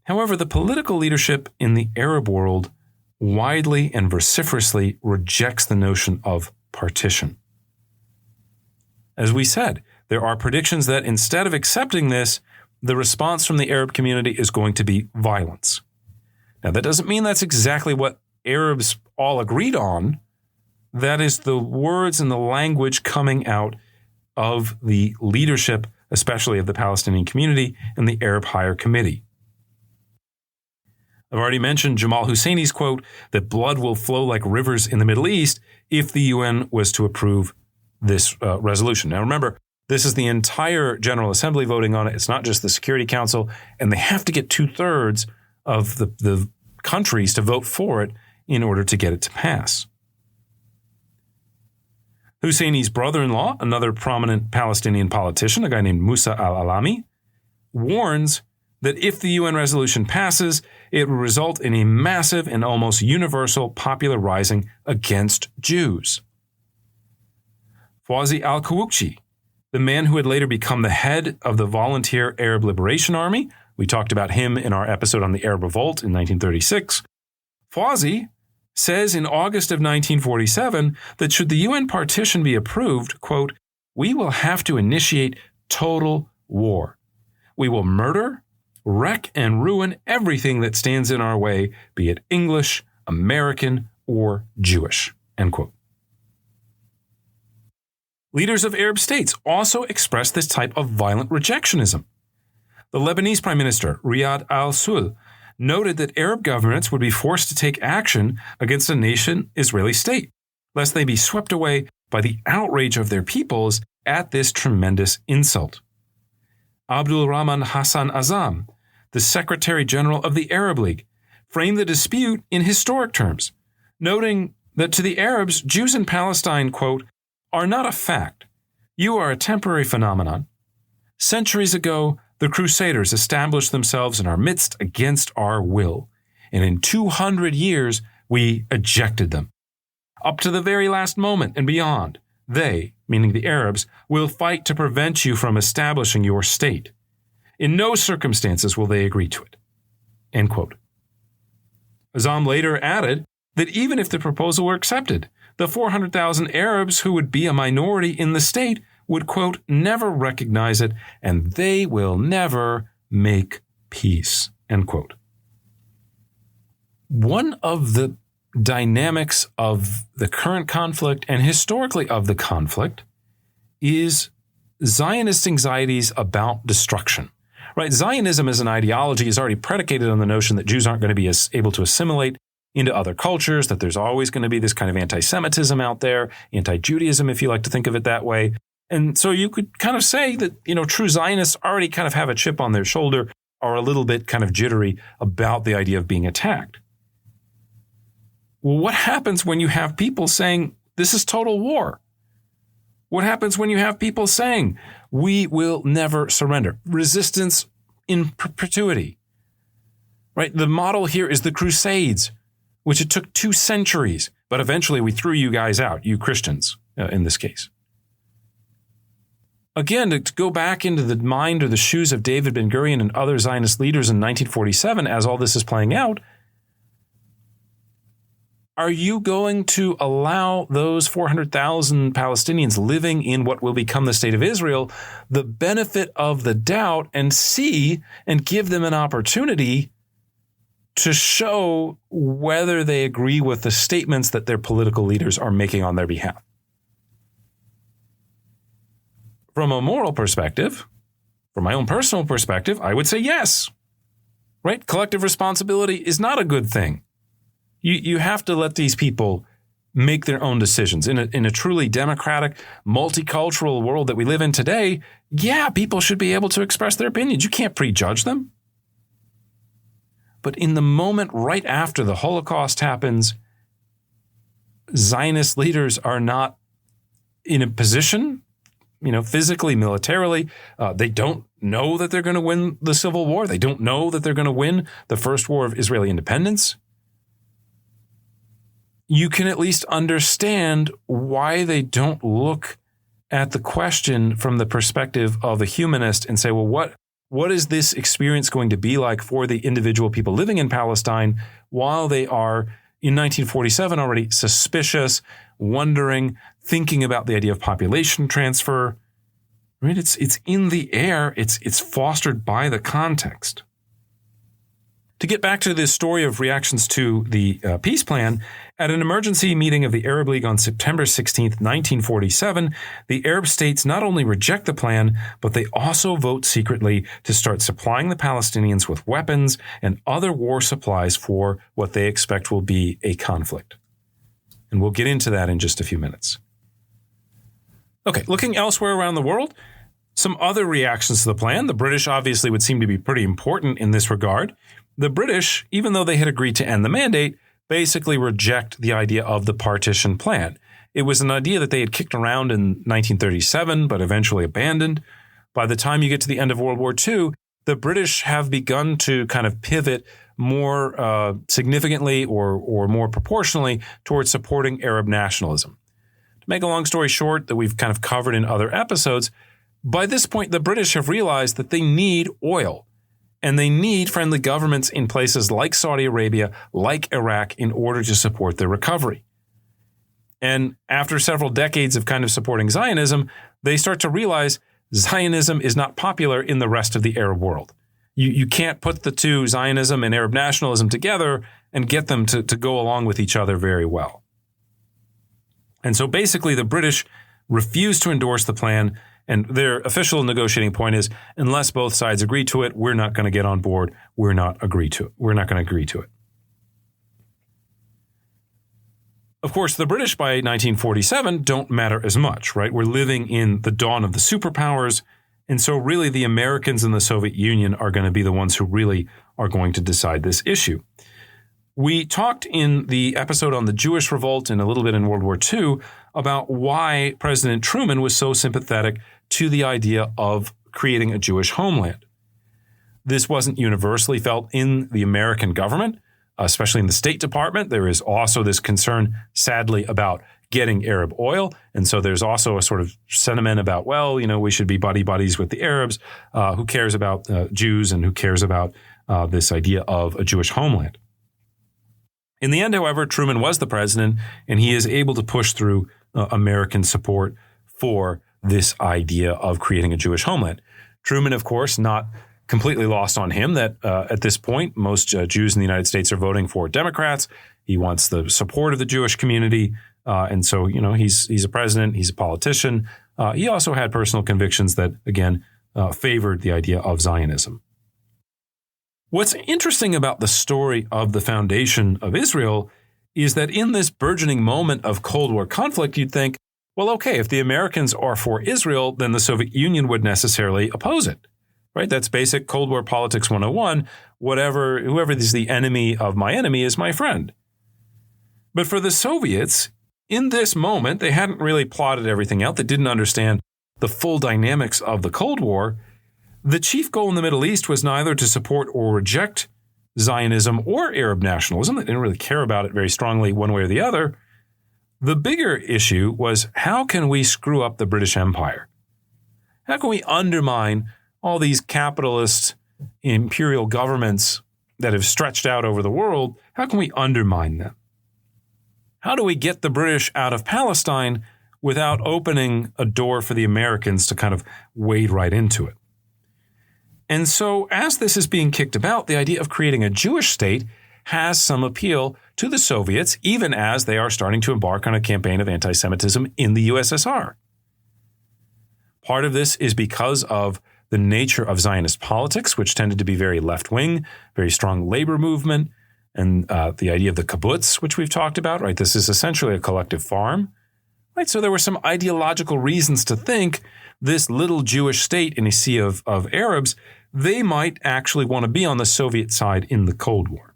Speaker 4: However, the political leadership in the Arab world widely and vociferously rejects the notion of partition. As we said, there are predictions that instead of accepting this, the response from the Arab community is going to be violence. Now, that doesn't mean that's exactly what Arabs all agreed on. That is the words and the language coming out of the leadership, especially of the Palestinian community and the Arab Higher Committee. I've already mentioned Jamal Husseini's quote that blood will flow like rivers in the Middle East if the UN was to approve this resolution. Now, remember, this is the entire General Assembly voting on it. It's not just the Security Council, and they have to get 2/3 of the countries to vote for it in order to get it to pass. Husseini's brother-in-law, another prominent Palestinian politician, a guy named Musa al-Alami, warns that if the UN resolution passes, it will result in a massive and almost universal popular rising against Jews. Fawzi al-Qawuqji, the man who would later become the head of the Volunteer Arab Liberation Army, we talked about him in our episode on the Arab Revolt in 1936, Fawzi says in August of 1947 that should the UN partition be approved, quote, we will have to initiate total war. We will murder, wreck, and ruin everything that stands in our way, be it English, American, or Jewish, end quote. Leaders of Arab states also expressed this type of violent rejectionism. The Lebanese Prime Minister, Riyad al-Sul, noted that Arab governments would be forced to take action against a nation Israeli state, lest they be swept away by the outrage of their peoples at this tremendous insult. Abdul Rahman Hassan Azam, the Secretary General of the Arab League, framed the dispute in historic terms, noting that to the Arabs, Jews in Palestine, quote, are not a fact. You are a temporary phenomenon. Centuries ago, the Crusaders established themselves in our midst against our will, and in 200 years, we ejected them. Up to the very last moment and beyond, they, meaning the Arabs, will fight to prevent you from establishing your state. In no circumstances will they agree to it. End quote. Azam later added that even if the proposal were accepted, the 400,000 Arabs who would be a minority in the state would, quote, never recognize it, and they will never make peace, end quote. One of the dynamics of the current conflict and historically of the conflict is Zionist anxieties about destruction. Right? Zionism as an ideology is already predicated on the notion that Jews aren't going to be able to assimilate into other cultures, that there's always going to be this kind of anti-Semitism out there, anti-Judaism, if you like to think of it that way. And so you could kind of say that, true Zionists already kind of have a chip on their shoulder, are a little bit kind of jittery about the idea of being attacked. Well, what happens when you have people saying, this is total war? What happens when you have people saying, we will never surrender? Resistance in perpetuity, right? The model here is the Crusades, which it took 2 centuries, but eventually we threw you guys out, you Christians, in this case. Again, to go back into the mind or the shoes of David Ben-Gurion and other Zionist leaders in 1947, as all this is playing out, are you going to allow those 400,000 Palestinians living in what will become the state of Israel the benefit of the doubt and see and give them an opportunity to show whether they agree with the statements that their political leaders are making on their behalf? From a moral perspective, from my own personal perspective, I would say yes. Right? Collective responsibility is not a good thing. You have to let these people make their own decisions. In a truly democratic, multicultural world that we live in today, yeah, people should be able to express their opinions. You can't prejudge them. But in the moment right after the Holocaust happens, Zionist leaders are not in a position, physically, militarily. They don't know that they're going to win the Civil War. They don't know that they're going to win the first war of Israeli independence. You can at least understand why they don't look at the question from the perspective of a humanist and say, well, what is this experience going to be like for the individual people living in Palestine while they are in 1947 already suspicious, wondering, thinking about the idea of population transfer, right? It's in the air. It's fostered by the context. To get back to this story of reactions to the peace plan, at an emergency meeting of the Arab League on September 16, 1947, the Arab states not only reject the plan, but they also vote secretly to start supplying the Palestinians with weapons and other war supplies for what they expect will be a conflict. And we'll get into that in just a few minutes. Okay, looking elsewhere around the world, some other reactions to the plan. The British obviously would seem to be pretty important in this regard. The British, even though they had agreed to end the mandate, basically reject the idea of the partition plan. It was an idea that they had kicked around in 1937, but eventually abandoned. By the time you get to the end of World War II, the British have begun to kind of pivot more significantly or more proportionally towards supporting Arab nationalism. To make a long story short, that we've kind of covered in other episodes, by this point, the British have realized that they need oil. And they need friendly governments in places like Saudi Arabia, like Iraq, in order to support their recovery. And after several decades of kind of supporting Zionism, they start to realize Zionism is not popular in the rest of the Arab world. You can't put the two, Zionism and Arab nationalism, together and get them to go along with each other very well. And so basically the British refused to endorse the plan. And their official negotiating point is, unless both sides agree to it, we're not going to get on board. We're not going to agree to it. Of course, the British by 1947 don't matter as much, right? We're living in the dawn of the superpowers. And so really the Americans and the Soviet Union are going to be the ones who really are going to decide this issue. We talked in the episode on the Jewish revolt and a little bit in World War II about why President Truman was so sympathetic to the idea of creating a Jewish homeland. This wasn't universally felt in the American government, especially in the State Department. There is also this concern, sadly, about getting Arab oil. And so there's also a sort of sentiment about, well, we should be buddies with the Arabs. Who cares about Jews and who cares about this idea of a Jewish homeland? In the end, however, Truman was the president, and he is able to push through American support for this idea of creating a Jewish homeland. Truman, of course, not completely lost on him that at this point, most Jews in the United States are voting for Democrats. He wants the support of the Jewish community. And so, he's a president. He's a politician. He also had personal convictions that, again, favored the idea of Zionism. What's interesting about the story of the foundation of Israel is that in this burgeoning moment of Cold War conflict, you'd think, well, okay, if the Americans are for Israel, then the Soviet Union would necessarily oppose it, right? That's basic Cold War politics 101. Whoever is the enemy of my enemy is my friend. But for the Soviets, in this moment, they hadn't really plotted everything out. They didn't understand the full dynamics of the Cold War. The chief goal in the Middle East was neither to support or reject Zionism or Arab nationalism. They didn't really care about it very strongly one way or the other. The bigger issue was, how can we screw up the British Empire? How can we undermine all these capitalist imperial governments that have stretched out over the world? How can we undermine them? How do we get the British out of Palestine without opening a door for the Americans to kind of wade right into it? And so as this is being kicked about, the idea of creating a Jewish state has some appeal to the Soviets, even as they are starting to embark on a campaign of anti-Semitism in the USSR. Part of this is because of the nature of Zionist politics, which tended to be very left-wing, very strong labor movement, and the idea of the kibbutz, which we've talked about, right? This is essentially a collective farm, right? So there were some ideological reasons to think this little Jewish state in a sea of Arabs, they might actually want to be on the Soviet side in the Cold War.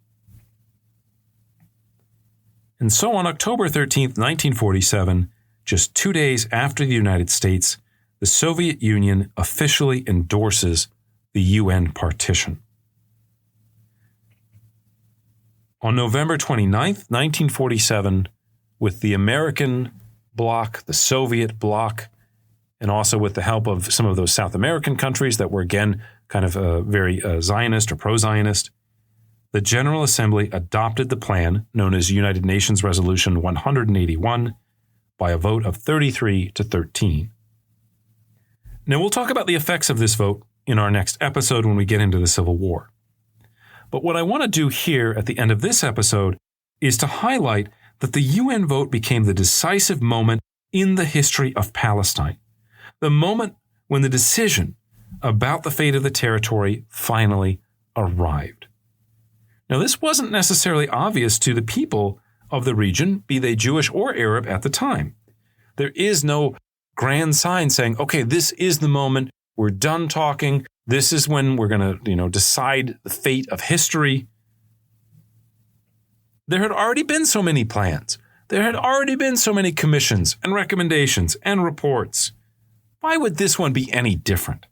Speaker 4: And so on October 13th, 1947, just 2 days after the United States, the Soviet Union officially endorses the UN partition. On November 29th, 1947, with the American bloc, the Soviet bloc, and also with the help of some of those South American countries that were, again, kind of very Zionist or pro-Zionist, the General Assembly adopted the plan known as United Nations Resolution 181 by a vote of 33 to 13. Now, we'll talk about the effects of this vote in our next episode when we get into the Civil War. But what I want to do here at the end of this episode is to highlight that the UN vote became the decisive moment in the history of Palestine, the moment when the decision about the fate of the territory finally arrived. Now, this wasn't necessarily obvious to the people of the region, be they Jewish or Arab at the time. There is no grand sign saying, okay, this is the moment, we're done talking, this is when we're going to, decide the fate of history. There had already been so many plans. There had already been so many commissions and recommendations and reports. Why would this one be any different?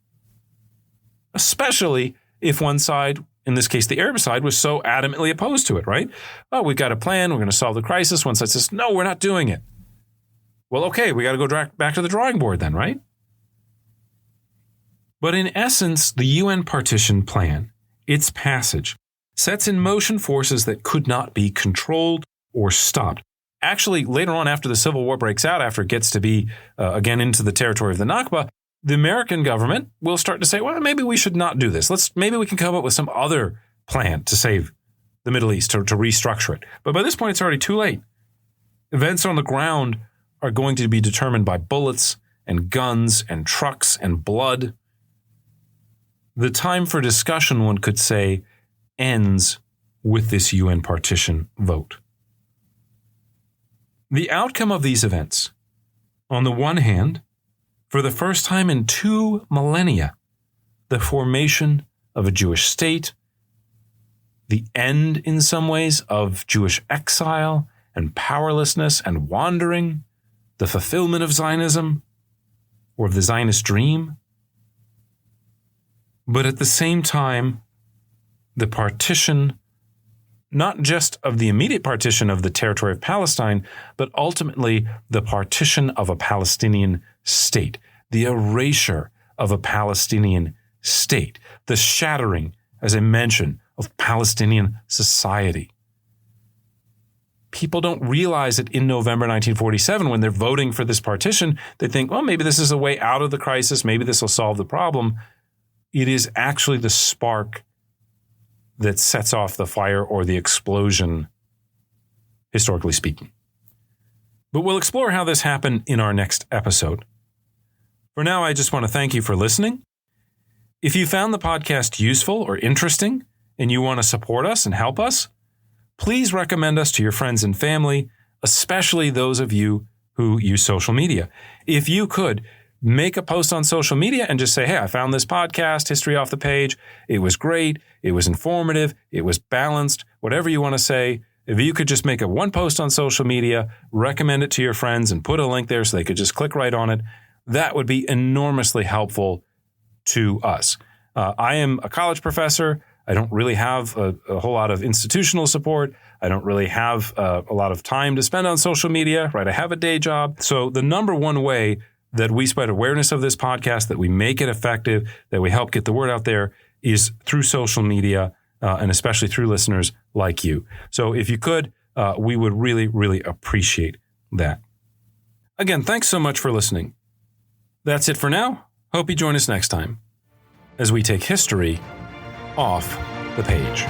Speaker 4: Especially if one side, in this case the Arab side, was so adamantly opposed to it, right? Oh, we've got a plan, we're going to solve the crisis. One side says, no, we're not doing it. Well, okay, we got to go back to the drawing board then, right? But in essence, the UN partition plan, its passage, sets in motion forces that could not be controlled or stopped. Actually, later on after the Civil War breaks out, after it gets to be, again, into the territory of the Nakba, the American government will start to say, well, maybe we should not do this. Maybe we can come up with some other plan to save the Middle East, to restructure it. But by this point, it's already too late. Events on the ground are going to be determined by bullets and guns and trucks and blood. The time for discussion, one could say, ends with this UN partition vote. The outcome of these events, on the one hand, for the first time in 2 millennia, the formation of a Jewish state, the end, in some ways, of Jewish exile and powerlessness and wandering, the fulfillment of Zionism or of the Zionist dream. But at the same time, the partition, not just of the immediate partition of the territory of Palestine, but ultimately the partition of a Palestinian state, the erasure of a Palestinian state, the shattering, as I mentioned, of Palestinian society. People don't realize it in November 1947 when they're voting for this partition. They think, well, maybe this is a way out of the crisis. Maybe this will solve the problem. It is actually the spark that sets off the fire or the explosion, historically speaking. But we'll explore how this happened in our next episode. For now, I just want to thank you for listening. If you found the podcast useful or interesting and you want to support us and help us, please recommend us to your friends and family, especially those of you who use social media. If you could, make a post on social media and just say, hey, I found this podcast, History Off the Page. It was great. It was informative. It was balanced. Whatever you want to say. If you could just make one post on social media, recommend it to your friends and put a link there so they could just click right on it, that would be enormously helpful to us. I am a college professor. I don't really have a whole lot of institutional support. I don't really have a lot of time to spend on social media, right? I have a day job. So the number one way that we spread awareness of this podcast, that we make it effective, that we help get the word out there is through social media, and especially through listeners like you. So if you could, we would really, really appreciate that. Again, thanks so much for listening. That's it for now. Hope you join us next time as we take history off the page.